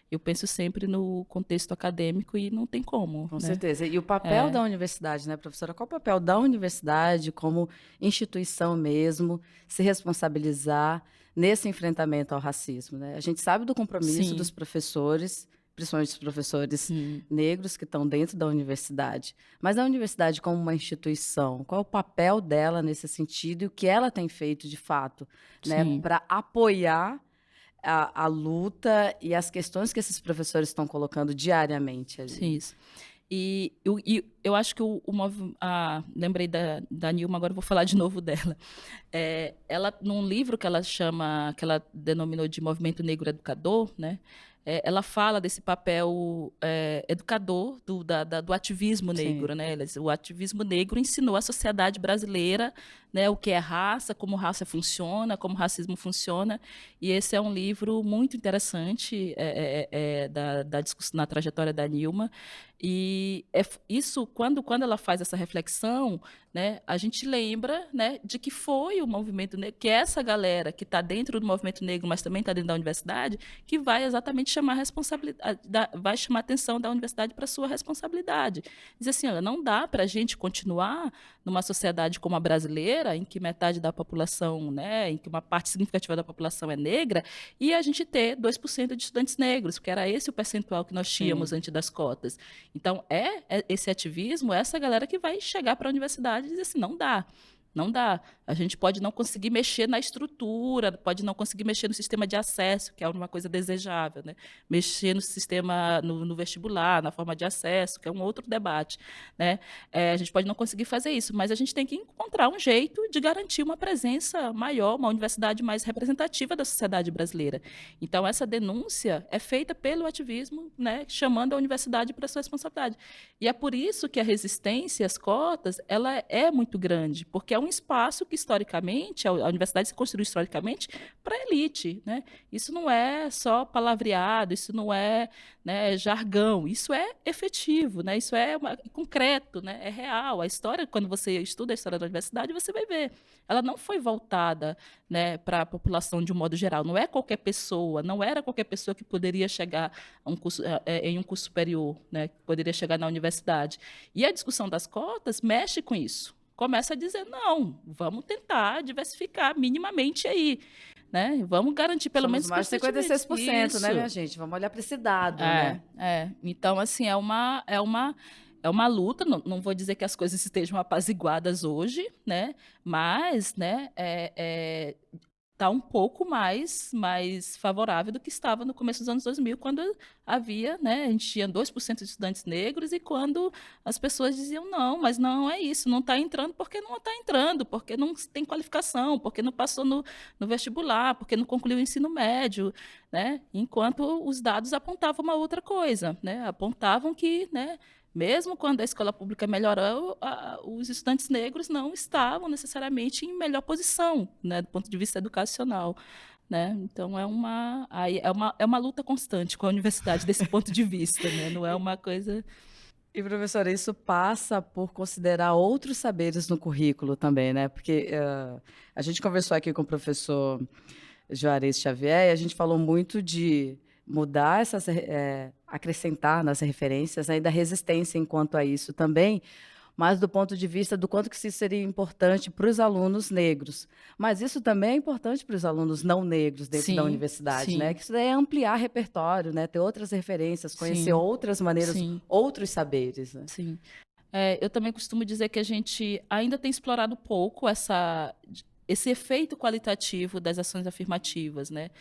eu penso sempre no contexto acadêmico e não tem como. Com certeza. E o papel da universidade, né, professora? Qual o papel da universidade como instituição mesmo, se responsabilizar nesse enfrentamento ao racismo, né? A gente sabe do compromisso dos professores, principalmente os professores negros que estão dentro da universidade. Mas a universidade como uma instituição, qual é o papel dela nesse sentido e o que ela tem feito de fato, né, para apoiar a luta e as questões que esses professores estão colocando diariamente ali? Sim, isso. E eu acho que lembrei da Nilma, agora eu vou falar de novo dela. Ela, num livro que ela denominou de Movimento Negro Educador, né? ela fala desse papel educador do ativismo Sim. negro, né? O ativismo negro ensinou à sociedade brasileira, né, o que é raça, como raça funciona, como racismo funciona, e esse é um livro muito interessante da discussão na trajetória da Nilma, e isso, quando ela faz essa reflexão, né, a gente lembra, né, de que foi o movimento negro, que é essa galera que está dentro do movimento negro, mas também está dentro da universidade, que vai exatamente chamar a responsabilidade, vai chamar a atenção da universidade para a sua responsabilidade. Diz assim, olha, não dá para a gente continuar numa sociedade como a brasileira, em que metade da população, né, em que uma parte significativa da população é negra, e a gente ter 2% de estudantes negros, porque era esse o percentual que nós tínhamos Sim. antes das cotas. Então, esse ativismo, essa galera que vai chegar para a universidade e dizer assim, não dá. Não dá. A gente pode não conseguir mexer na estrutura, pode não conseguir mexer no sistema de acesso, que é uma coisa desejável, né? Mexer no sistema, no vestibular, na forma de acesso, que é um outro debate, né? A gente pode não conseguir fazer isso, mas a gente tem que encontrar um jeito de garantir uma presença maior, uma universidade mais representativa da sociedade brasileira. Então, essa denúncia é feita pelo ativismo, né? Chamando a universidade para a sua responsabilidade. E é por isso que a resistência às cotas ela é muito grande, porque é um espaço que, historicamente, a universidade se construiu historicamente para a elite. Né? Isso não é só palavreado, isso não é, né, jargão, isso é efetivo, né? Isso é concreto, né? É real. A história, quando você estuda a história da universidade, você vai ver. Ela não foi voltada, né, para a população de um modo geral. Não é qualquer pessoa, não era qualquer pessoa que poderia chegar a um curso, em um curso superior, né, que poderia chegar na universidade. E a discussão das cotas mexe com isso. Começa a dizer, não, vamos tentar diversificar minimamente aí, né? Vamos garantir pelo Somos menos mais de constantemente 56%, né, minha isso. gente? Vamos olhar para esse dado, né? Então, assim, é uma luta, não vou dizer que as coisas estejam apaziguadas hoje, né? Mas, né, está um pouco mais favorável do que estava no começo dos anos 2000, quando havia, né, a gente tinha 2% de estudantes negros, e quando as pessoas diziam, não, mas não é isso, não está entrando porque não está entrando, porque não tem qualificação, porque não passou no vestibular, porque não concluiu o ensino médio, né, enquanto os dados apontavam uma outra coisa, né, apontavam que, né, mesmo quando a escola pública melhorou, os estudantes negros não estavam necessariamente em melhor posição, né, do ponto de vista educacional. Né? Então, é uma luta constante com a universidade desse ponto de vista. Né? Não é uma coisa... E, professora, isso passa por considerar outros saberes no currículo também, né? Porque a gente conversou aqui com o professor Juarez Xavier e a gente falou muito de mudar acrescentar nas referências, ainda resistência enquanto a isso também, mas do ponto de vista do quanto que isso seria importante para os alunos negros. Mas isso também é importante para os alunos não negros dentro da Sim, universidade, né? sim, Que isso daí é ampliar repertório, né? Ter outras referências, conhecer sim, outras maneiras, sim, outros saberes, né? sim. Eu também costumo dizer que a gente ainda tem explorado pouco esse efeito qualitativo das ações afirmativas, né?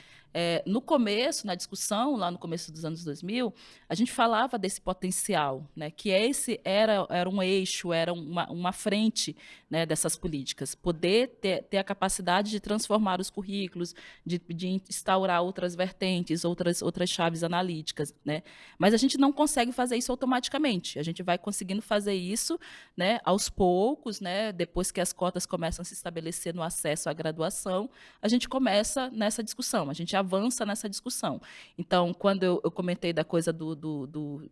No começo, na discussão, lá no começo dos anos 2000, a gente falava desse potencial, né? Que era um eixo, era uma frente, né, dessas políticas. Poder ter a capacidade de transformar os currículos, de instaurar outras vertentes, outras chaves analíticas, né? Mas a gente não consegue fazer isso automaticamente. A gente vai conseguindo fazer isso, né, aos poucos, né, depois que as cotas começam a se estabelecer no acesso à graduação, a gente começa nessa discussão, a gente avança nessa discussão. Então, quando eu comentei da coisa do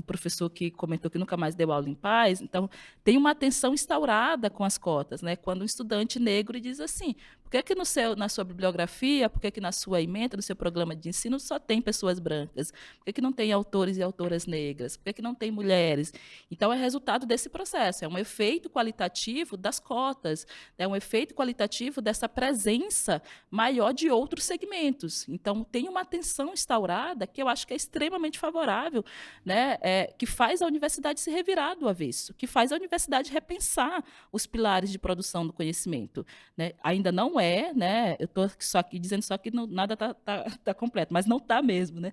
professor que comentou que nunca mais deu aula em paz, então tem uma atenção instaurada com as cotas, né? Quando um estudante negro diz assim, por que que na sua bibliografia, por que que na sua ementa, no seu programa de ensino, só tem pessoas brancas? Por que que não tem autores e autoras negras? Por que que não tem mulheres? Então, é resultado desse processo, é um efeito qualitativo das cotas, é um efeito qualitativo dessa presença maior de outros segmentos. Então, tem uma atenção instaurada que eu acho que é extremamente favorável, né? Que faz a universidade se revirar do avesso, que faz a universidade repensar os pilares de produção do conhecimento. Né? Ainda não não é, né? Eu estou só aqui dizendo só que nada tá completo, mas não está mesmo, né?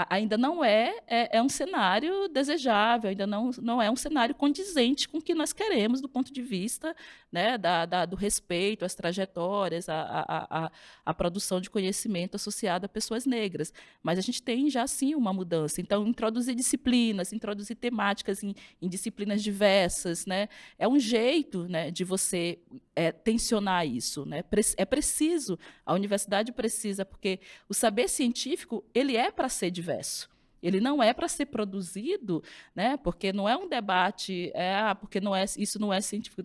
Ainda não é um cenário desejável, ainda não é um cenário condizente com o que nós queremos do ponto de vista, né, do respeito às trajetórias, à produção de conhecimento associado a pessoas negras. Mas a gente tem já sim uma mudança. Então, introduzir disciplinas, introduzir temáticas em disciplinas diversas, né, é um jeito, né, de você tensionar isso, né? É preciso, a universidade precisa, porque o saber científico ele é para ser diverso. Ele não é para ser produzido, né? Porque não é um debate, porque isso não é científico.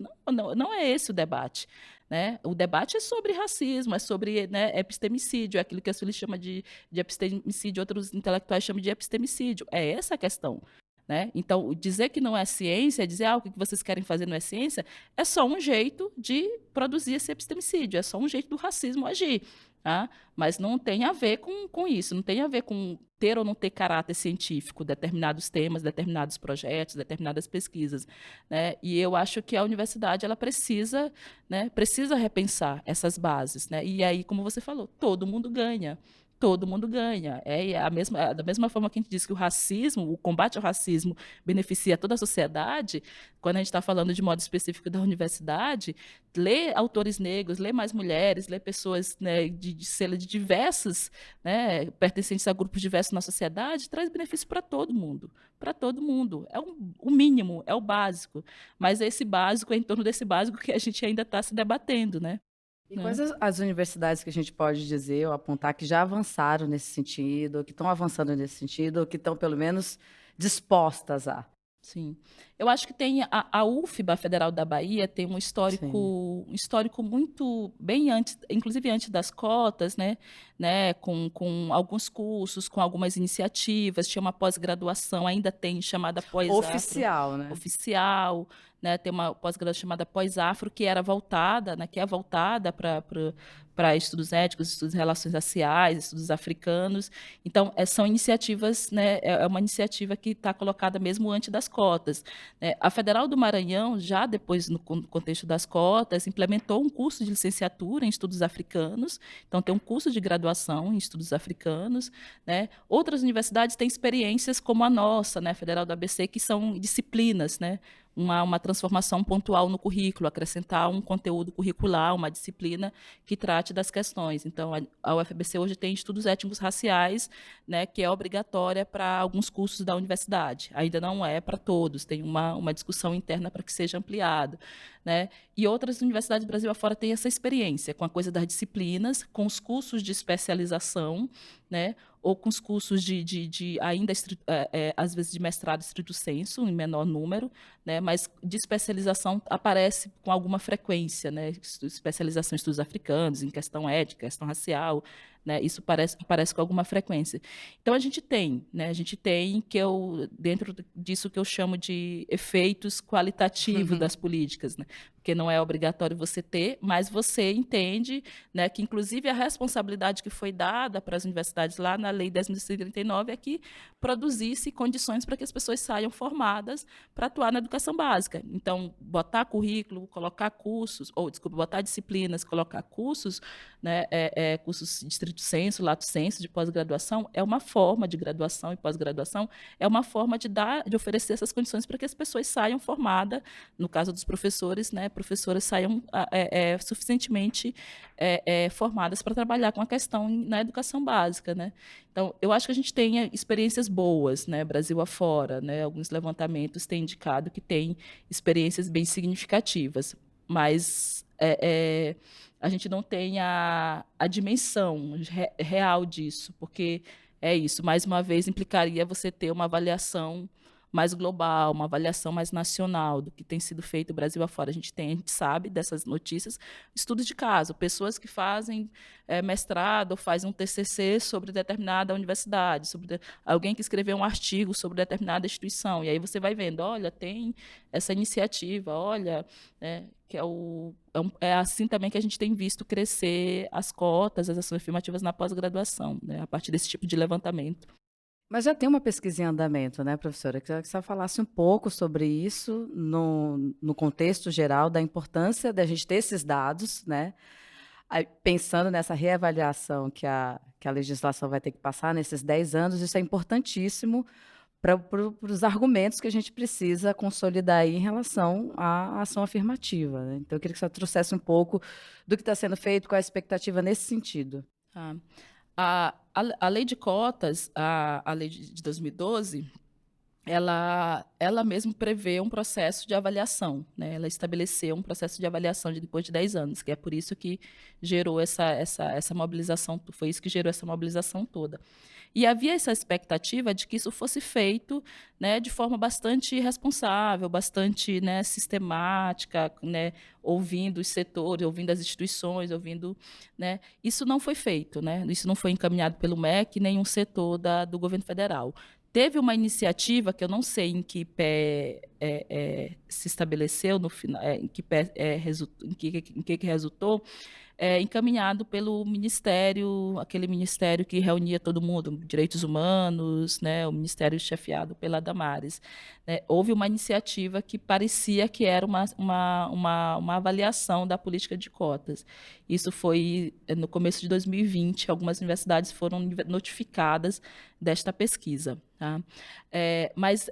Não é esse o debate. Né? O debate é sobre racismo, é sobre, né, epistemicídio, é aquilo que a Sueli chama de epistemicídio, outros intelectuais chamam de epistemicídio. É essa a questão. Né? Então, dizer que não é ciência, dizer o que vocês querem fazer não é ciência, é só um jeito de produzir esse epistemicídio, é só um jeito do racismo agir. Tá? Mas não tem a ver com isso, não tem a ver com ter ou não ter caráter científico, determinados temas, determinados projetos, determinadas pesquisas. Né? E eu acho que a universidade ela precisa, né, precisa repensar essas bases. Né? E aí, como você falou, todo mundo ganha. Todo mundo ganha. Da mesma forma que a gente diz que o racismo, o combate ao racismo beneficia toda a sociedade, quando a gente está falando de modo específico da universidade, ler autores negros, ler mais mulheres, ler pessoas, né, de diversas, né, pertencentes a grupos diversos na sociedade, traz benefício para todo mundo. Para todo mundo. É o mínimo, é o básico. Mas é esse básico, é em torno desse básico que a gente ainda está se debatendo, né? E quais as universidades que a gente pode dizer ou apontar que já avançaram nesse sentido, ou que estão avançando nesse sentido, ou que estão, pelo menos, dispostas a? Sim. Eu acho que tem a UFBA, a Federal da Bahia, tem um Sim. histórico muito bem antes, inclusive antes das cotas, né, com alguns cursos, com algumas iniciativas, tinha uma pós-graduação, ainda tem, chamada pós-afro, Oficial, né? oficial, né, tem uma pós-graduação chamada pós-afro, que era voltada, né, que é voltada para estudos éticos, estudos de relações raciais, estudos africanos. Então, são iniciativas, né, é uma iniciativa que está colocada mesmo antes das cotas. A Federal do Maranhão, já depois, no contexto das cotas, implementou um curso de licenciatura em estudos africanos, então tem um curso de graduação em estudos africanos. Né? Outras universidades têm experiências como a nossa, né, Federal do ABC, que são disciplinas, né? Uma transformação pontual no currículo, acrescentar um conteúdo curricular, uma disciplina que trate das questões. Então, a UFABC hoje tem estudos étnicos raciais, né, que é obrigatória para alguns cursos da universidade. Ainda não é para todos, tem uma discussão interna para que seja ampliado. Né? E outras universidades do Brasil afora têm essa experiência com a coisa das disciplinas, com os cursos de especialização, né? Ou com os cursos ainda, às vezes, de mestrado estrito sensu, em menor número, né? Mas de especialização aparece com alguma frequência, né? Especialização em estudos africanos, em questão ética, questão racial, né? Isso aparece com alguma frequência. Então, a gente tem, né? A gente tem dentro disso que eu chamo de efeitos qualitativos das políticas, né? Porque não é obrigatório você ter, mas você entende, né, que, inclusive, a responsabilidade que foi dada para as universidades lá na Lei 10.139 é que produzisse condições para que as pessoas saiam formadas para atuar na educação básica. Então, botar currículo, colocar cursos, botar disciplinas, colocar cursos, né, cursos de estrito sensu, lato sensu, de pós-graduação, é uma forma de graduação e pós-graduação, é uma forma de oferecer essas condições para que as pessoas saiam formadas, no caso dos professores, né, professoras saiam suficientemente formadas para trabalhar com a questão na educação básica. Né? Então, eu acho que a gente tem experiências boas, né, Brasil afora, né? Alguns levantamentos têm indicado que tem experiências bem significativas, mas a gente não tem a dimensão real disso, porque é isso, mais uma vez, implicaria você ter uma avaliação mais global, uma avaliação mais nacional do que tem sido feito no Brasil afora. A gente sabe dessas notícias, estudos de caso, pessoas que fazem mestrado ou fazem um TCC sobre determinada universidade, sobre alguém que escreveu um artigo sobre determinada instituição, e aí você vai vendo, olha, tem essa iniciativa, olha, que é assim também que a gente tem visto crescer as cotas, as ações afirmativas na pós-graduação, né, a partir desse tipo de levantamento. Mas já tem uma pesquisa em andamento, né, professora? Queria que você falasse um pouco sobre isso no contexto geral da importância da gente ter esses dados, né? Aí, pensando nessa reavaliação que a legislação vai ter que passar nesses 10 anos, isso é importantíssimo para os argumentos que a gente precisa consolidar aí em relação à ação afirmativa, né. Então eu queria que você trouxesse um pouco do que está sendo feito, qual a expectativa nesse sentido. Tá? A lei de cotas, a lei de 2012, ela mesmo prevê um processo de avaliação, né? Ela estabeleceu um processo de avaliação de depois de 10 anos, que é por isso que gerou essa mobilização, foi isso que gerou essa mobilização toda. E havia essa expectativa de que isso fosse feito, né, de forma bastante responsável, bastante, né, sistemática, né, ouvindo os setores, ouvindo as instituições, ouvindo, né. Isso não foi feito, né? Isso não foi encaminhado pelo MEC, nenhum setor do governo federal. Teve uma iniciativa que eu não sei em que pé se estabeleceu, no final, em que pé em que resultou, encaminhado pelo ministério, aquele ministério que reunia todo mundo, direitos humanos, né, o ministério chefiado pela Damares. Né. Houve uma iniciativa que parecia que era uma avaliação da política de cotas. Isso foi no começo de 2020, algumas universidades foram notificadas desta pesquisa. Tá? Mas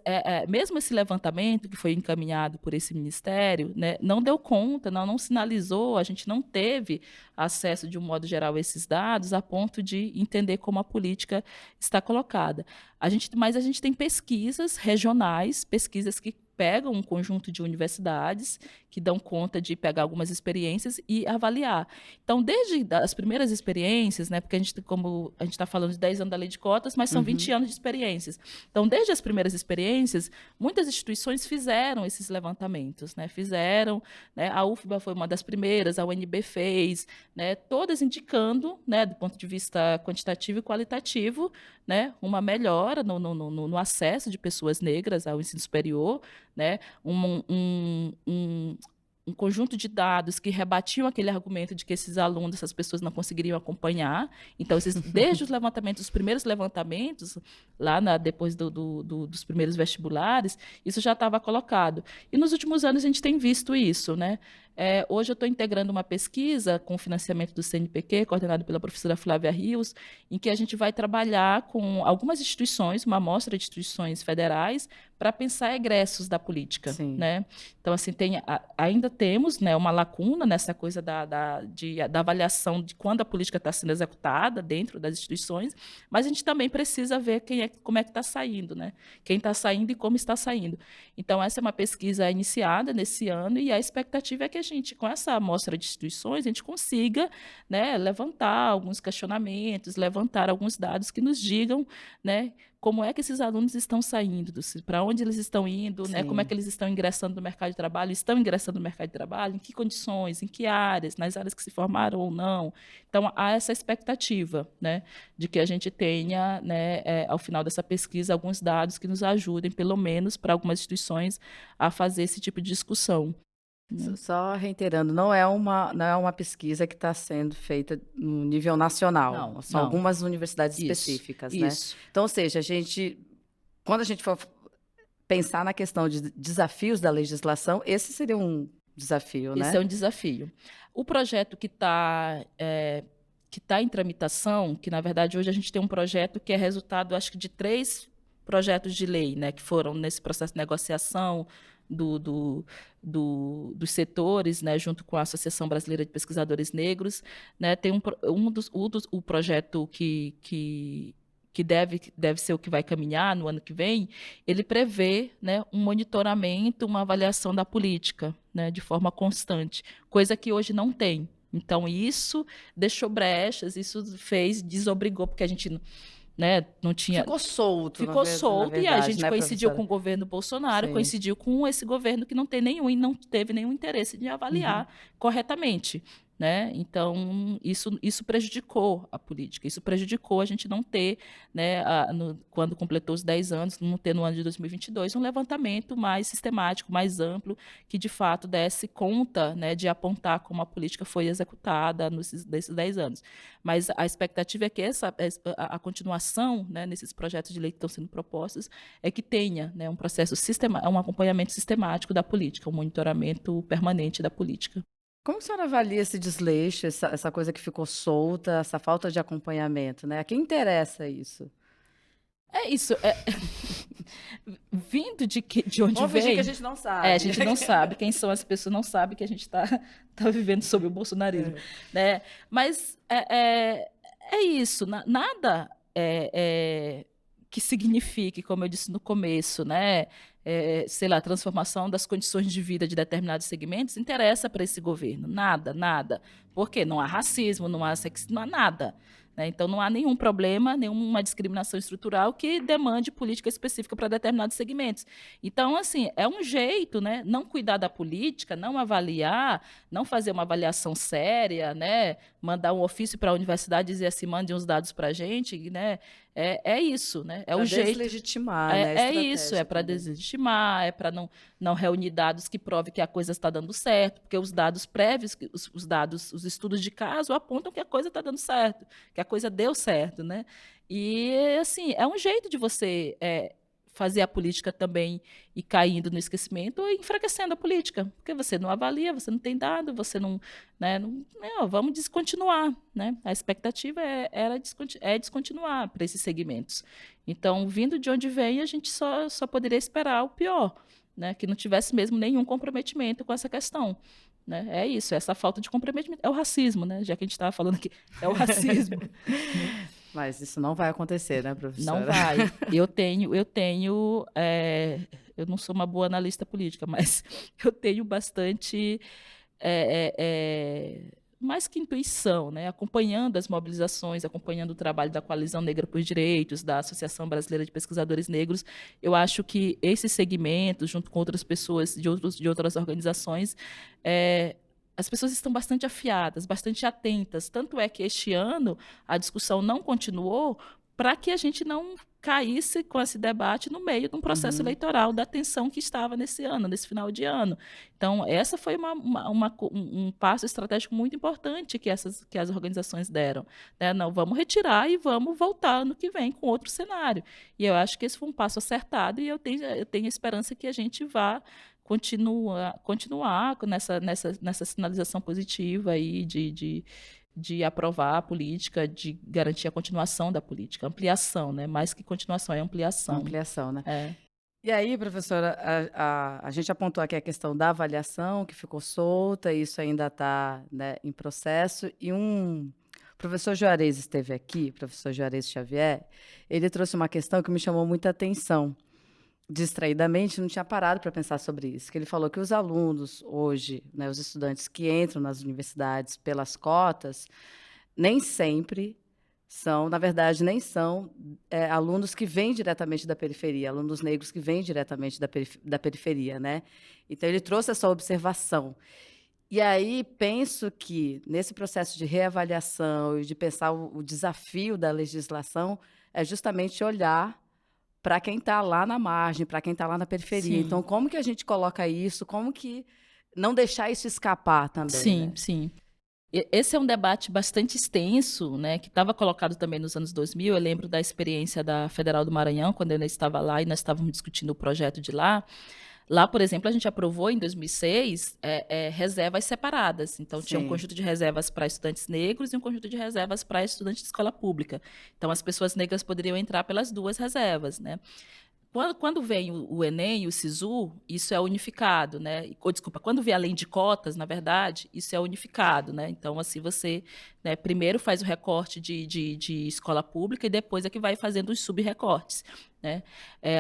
mesmo esse levantamento que foi encaminhado por esse ministério, né, não deu conta, não sinalizou, a gente não teve acesso de um modo geral a esses dados a ponto de entender como a política está colocada. Mas a gente tem pesquisas regionais, pesquisas que pegam um conjunto de universidades que dão conta de pegar algumas experiências e avaliar. Então, desde as primeiras experiências, né, porque como a gente está falando de 10 anos da lei de cotas, mas são 20 anos de experiências. Então, desde as primeiras experiências, muitas instituições fizeram esses levantamentos, né, né, a UFBA foi uma das primeiras, a UNB fez, né, todas indicando, né, do ponto de vista quantitativo e qualitativo, né, uma melhora no acesso de pessoas negras ao ensino superior, né, um conjunto de dados que rebatiam aquele argumento de que esses alunos, essas pessoas não conseguiriam acompanhar. Então, desde os levantamentos, os primeiros levantamentos, depois dos primeiros vestibulares, isso já estava colocado. E nos últimos anos a gente tem visto isso, né? Hoje eu estou integrando uma pesquisa com o financiamento do CNPq, coordenado pela professora Flávia Rios, em que a gente vai trabalhar com algumas instituições, uma amostra de instituições federais, para pensar egressos da política. Né? Então, assim, ainda temos, né, uma lacuna nessa coisa da avaliação de quando a política está sendo executada dentro das instituições, mas a gente também precisa ver como é que está saindo, né? Quem está saindo e como está saindo. Então, essa é uma pesquisa iniciada nesse ano e a expectativa é que a gente, com essa amostra de instituições, a gente consiga, né, levantar alguns questionamentos, levantar alguns dados que nos digam, né, como é que esses alunos estão saindo, para onde eles estão indo, né, como é que eles estão ingressando no mercado de trabalho, em que condições, em que áreas, nas áreas que se formaram ou não. Então, há essa expectativa, né, de que a gente tenha, né, ao final dessa pesquisa, alguns dados que nos ajudem, pelo menos para algumas instituições, a fazer esse tipo de discussão. Só reiterando, não é uma pesquisa que está sendo feita no nível nacional. Não, São algumas universidades específicas, né? Isso. Então, ou seja, quando a gente for pensar na questão de desafios da legislação, esse seria um desafio, né? Esse é um desafio. O projeto que está em tramitação, que na verdade hoje a gente tem um projeto que é resultado, acho que de 3 projetos de lei, né, que foram nesse processo de negociação dos setores, né, junto com a Associação Brasileira de Pesquisadores Negros, né, tem o projeto que deve ser o que vai caminhar no ano que vem, ele prevê, né, um monitoramento, uma avaliação da política, né, de forma constante, coisa que hoje não tem. Então, isso deixou brechas, isso desobrigou, porque a gente, né, não tinha... Ficou solto, na verdade, e a gente, né, coincidiu professora? com o governo Bolsonaro, coincidiu com esse governo que não teve nenhum interesse de avaliar corretamente. Né? Então, isso prejudicou a política, isso prejudicou a gente não ter, né, quando completou os 10 anos, não ter no ano de 2022 um levantamento mais sistemático, mais amplo, que de fato desse conta, né, de apontar como a política foi executada nesses 10 anos. Mas a expectativa é que a continuação, né, nesses projetos de lei que estão sendo propostos é que tenha, né, um acompanhamento sistemático da política, um monitoramento permanente da política. Como que a senhora avalia esse desleixo, essa coisa que ficou solta, essa falta de acompanhamento, né? A quem interessa isso? É isso. Vindo de onde Vamos fingir que a vem, gente não sabe. a gente não sabe quem são as pessoas, não sabe que a gente está vivendo sob o bolsonarismo, né? Mas é isso, nada que signifique, como eu disse no começo, né? Sei lá, a transformação das condições de vida de determinados segmentos interessa para esse governo. Nada, nada. Por quê? Não há racismo, não há sexismo, não há nada. Né? Então, não há nenhum problema, nenhuma discriminação estrutural que demande política específica para determinados segmentos. Então, assim, é um jeito, né? Não cuidar da política, não avaliar, não fazer uma avaliação séria, né? Mandar um ofício para a universidade e dizer assim, mande uns dados para a gente, né? É isso, né? É o jeito. Deslegitimar, né? É isso, é para deslegitimar, é para não reunir dados que prove que a coisa está dando certo, porque os dados prévios, os dados, os estudos de caso apontam que a coisa está dando certo, que a coisa deu certo, né? E, assim, é um jeito de você fazer a política também ir caindo no esquecimento e enfraquecendo a política, porque você não avalia, você não tem dado, você não, né, vamos descontinuar, né? A expectativa é descontinuar para esses segmentos. Então, vindo de onde vem, a gente só poderia esperar o pior, né? Que não tivesse mesmo nenhum comprometimento com essa questão. Né? É isso, essa falta de comprometimento. É o racismo, né? Já que a gente estava falando aqui, é o racismo. Mas isso não vai acontecer, né, professora? Não vai. Eu não sou uma boa analista política, mas eu tenho bastante, mais que intuição, né? Acompanhando as mobilizações, acompanhando o trabalho da Coalizão Negra por Direitos, da Associação Brasileira de Pesquisadores Negros. Eu acho que esses segmentos, junto com outras pessoas de outras organizações, as pessoas estão bastante afiadas, bastante atentas. Tanto é que este ano a discussão não continuou para que a gente não caísse com esse debate no meio de um processo eleitoral da tensão que estava nesse ano, nesse final de ano. Então, essa foi um passo estratégico muito importante que as organizações deram. Né? Não, vamos retirar e vamos voltar ano que vem com outro cenário. E eu acho que esse foi um passo acertado e eu tenho esperança que a gente vá continuar nessa sinalização positiva aí de aprovar a política, de garantir a continuação da política, ampliação, né? Mais que continuação, é ampliação. Ampliação, né? E aí, professora, a gente apontou aqui a questão da avaliação, que ficou solta, e isso ainda está, né, em processo, e o professor Juarez esteve aqui, professor Juarez Xavier, ele trouxe uma questão que me chamou muita atenção. Distraidamente, não tinha parado para pensar sobre isso, que ele falou que os alunos hoje, né, os estudantes que entram nas universidades pelas cotas, nem sempre são, na verdade, nem são alunos que vêm diretamente da periferia, alunos negros que vêm diretamente da periferia, né? Então, ele trouxe essa observação. E aí, penso que, nesse processo de reavaliação e de pensar o desafio da legislação, é justamente olhar para quem está lá na margem, para quem está lá na periferia. Sim. Então, como que a gente coloca isso? Como que não deixar isso escapar também? Sim, né? Sim. Esse é um debate bastante extenso, né, que estava colocado também nos anos 2000. Eu lembro da experiência da Federal do Maranhão, quando eu estava lá e nós estávamos discutindo o projeto de lá. Lá, por exemplo, a gente aprovou em 2006 reservas separadas. Então, tinha um conjunto de reservas para estudantes negros e um conjunto de reservas para estudantes de escola pública. Então, as pessoas negras poderiam entrar pelas duas reservas, né? Quando vem o Enem e o SISU, isso é unificado, né? Desculpa, quando vem a lei de cotas, na verdade, isso é unificado, né? Então, assim, você, né, primeiro faz o recorte de escola pública e depois é que vai fazendo os sub-recortes, né?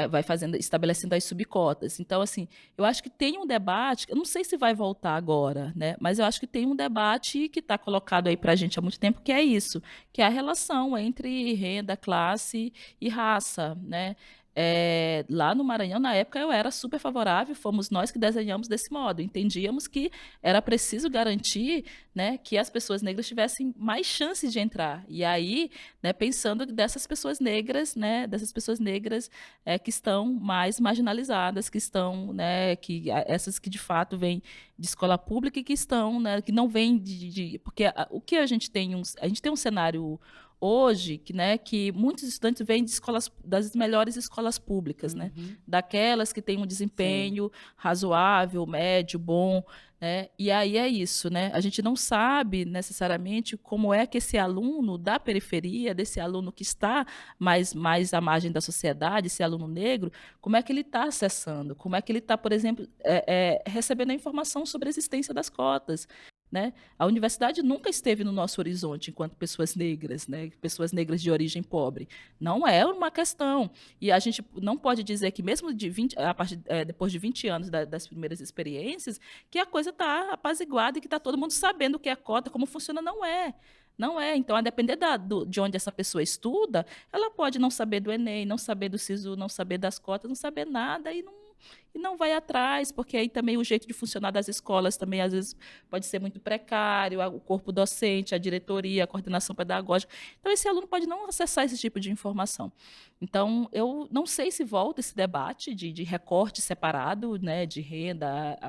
Vai estabelecendo as subcotas. Então, assim, eu acho que tem um debate, eu não sei se vai voltar agora, né? Mas eu acho que tem um debate que está colocado aí para a gente há muito tempo, que é isso, que é a relação entre renda, classe e raça, né? Lá no Maranhão, na época, eu era super favorável, fomos nós que desenhamos desse modo. Entendíamos que era preciso garantir, né, que as pessoas negras tivessem mais chances de entrar. E aí, né, pensando dessas pessoas negras, né, que estão mais marginalizadas, que estão, né, essas que de fato vêm de escola pública e que estão, né, que não vêm porque o que a gente tem um cenário hoje, que muitos estudantes vêm das melhores escolas públicas, né? Daquelas que têm um desempenho razoável, médio, bom, né? E aí é isso, né? A gente não sabe necessariamente como é que esse aluno da periferia, desse aluno que está mais à margem da sociedade, esse aluno negro, como é que ele está acessando, como é que ele está, por exemplo, recebendo a informação sobre a existência das cotas. Né? A universidade nunca esteve no nosso horizonte enquanto pessoas negras, né? Pessoas negras de origem pobre. Não é uma questão. E a gente não pode dizer que, mesmo depois de 20 anos das primeiras experiências, que a coisa está apaziguada e que está todo mundo sabendo o que é cota, como funciona. Não é. Não é. Então, a depender de onde essa pessoa estuda, ela pode não saber do Enem, não saber do SISU, não saber das cotas, não saber nada e não vai atrás, porque aí também o jeito de funcionar das escolas também, às vezes, pode ser muito precário, o corpo docente, a diretoria, a coordenação pedagógica. Então, esse aluno pode não acessar esse tipo de informação. Então, eu não sei se volta esse debate de recorte separado, né, de renda,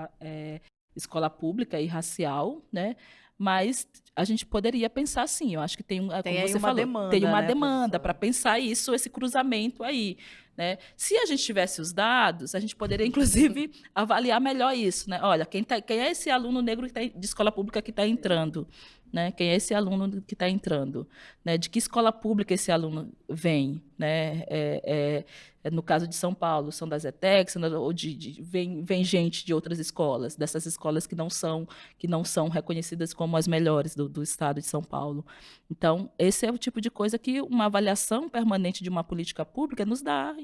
escola pública e racial, né? Mas a gente poderia pensar assim, eu acho que Tem como aí você uma falou, tem demanda, uma né, demanda para professora? pensar isso, esse cruzamento aí, né? Se a gente tivesse os dados, a gente poderia, inclusive, avaliar melhor isso, né? Olha, quem é esse aluno negro de escola pública que está Sim. entrando? Né? Quem é esse aluno que está entrando? Né? De que escola pública esse aluno vem? Né? No caso de São Paulo, são das ETECs, ou vem gente de outras escolas, dessas escolas que não são reconhecidas como as melhores do estado de São Paulo. Então, esse é o tipo de coisa que uma avaliação permanente de uma política pública nos dá,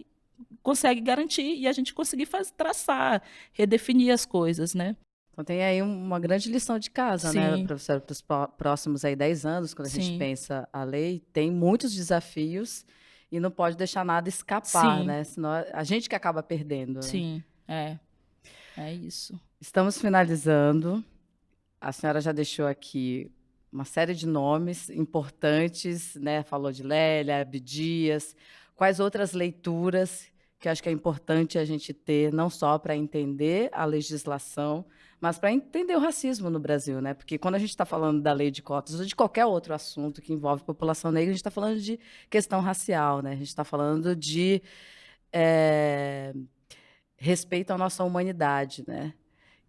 consegue garantir e a gente conseguir traçar, redefinir as coisas, né? Então tem aí uma grande lição de casa, né, Sim, professora, para os próximos aí 10 anos, quando a gente sim, pensa a lei, tem muitos desafios e não pode deixar nada escapar, sim, né? Senão a gente que acaba perdendo, né? sim, é isso. Estamos finalizando. A senhora já deixou aqui uma série de nomes importantes, né? Falou de Lélia, Abdias. Quais outras leituras que eu acho que é importante a gente ter, não só para entender a legislação, mas para entender o racismo no Brasil, né? Porque quando a gente está falando da lei de cotas ou de qualquer outro assunto que envolve população negra, a gente está falando de questão racial, né? A gente está falando de eh, respeito à nossa humanidade, né?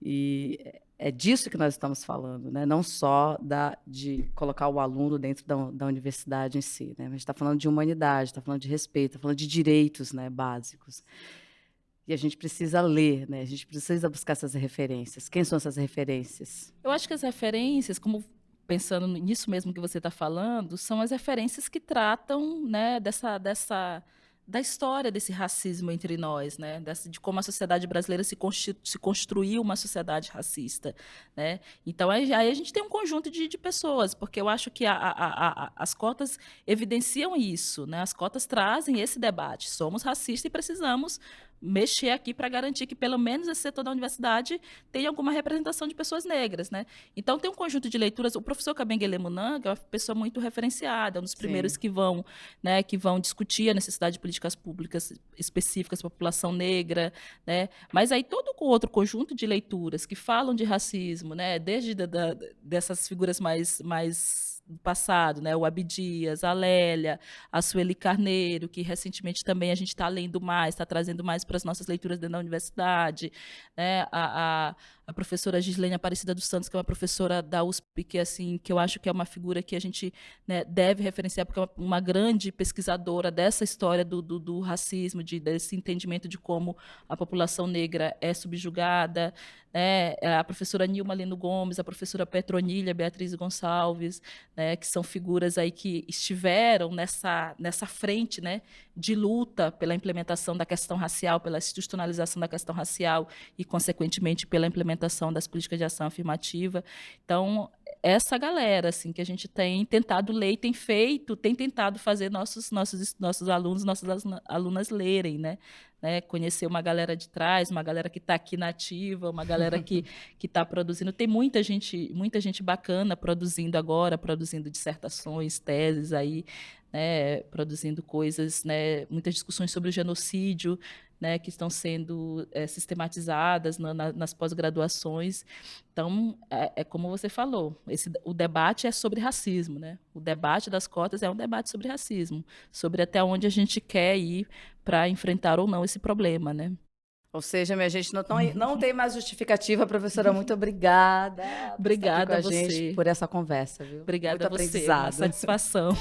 E é disso que nós estamos falando, né? Não só de colocar o aluno dentro da universidade em si, né? A gente está falando de humanidade, está falando de respeito, está falando de direitos, né, básicos. E a gente precisa ler, né? A gente precisa buscar essas referências. Quem são essas referências? Eu acho que as referências, como pensando nisso mesmo que você está falando, são as referências que tratam, né, da história desse racismo entre nós, né, de como a sociedade brasileira se construiu uma sociedade racista, né. Então aí a gente tem um conjunto de pessoas, porque eu acho que as cotas evidenciam isso, né. As cotas trazem esse debate. Somos racistas e precisamos mexer aqui para garantir que pelo menos esse setor da universidade tenha alguma representação de pessoas negras, né? Então tem um conjunto de leituras. O professor Kabengele Munanga é uma pessoa muito referenciada, é um dos primeiros Sim. que vão, né, que vão discutir a necessidade de políticas públicas específicas para a população negra, né? Mas aí todo o outro conjunto de leituras que falam de racismo, né, desde dessas figuras mais do passado, né? O Abdias, a Lélia, a Sueli Carneiro, que recentemente também a gente está lendo mais, está trazendo mais para as nossas leituras dentro da universidade, né? A professora Gislene Aparecida dos Santos, que é uma professora da USP, que assim, que eu acho que é uma figura que a gente, né, deve referenciar, porque é uma grande pesquisadora dessa história do racismo, desse entendimento de como a população negra é subjugada, né? A professora Nilma Lino Gomes, a professora Petronília Beatriz Gonçalves, né, que são figuras aí que estiveram nessa frente, né, de luta pela implementação da questão racial, pela institucionalização da questão racial e, consequentemente, pela implementação das políticas de ação afirmativa. Então, essa galera assim que a gente tem tentado ler, tem tentado fazer nossos alunos, nossas alunas lerem, né? Conhecer uma galera de trás, uma galera que está aqui nativa, uma galera que está produzindo. Tem muita gente bacana produzindo agora, produzindo dissertações, teses aí, né? Produzindo coisas, né? Muitas discussões sobre o genocídio, né? Que estão sendo sistematizadas nas pós-graduações. Então, é como você falou, o debate é sobre racismo, né? O debate das cotas é um debate sobre racismo, sobre até onde a gente quer ir para enfrentar ou não esse problema, né? Ou seja, minha gente, não tem mais justificativa, professora. Muito obrigada. Obrigada por estar aqui com a a gente você. por essa conversa, viu? Obrigada Muito a você. aprendizado. Uma satisfação.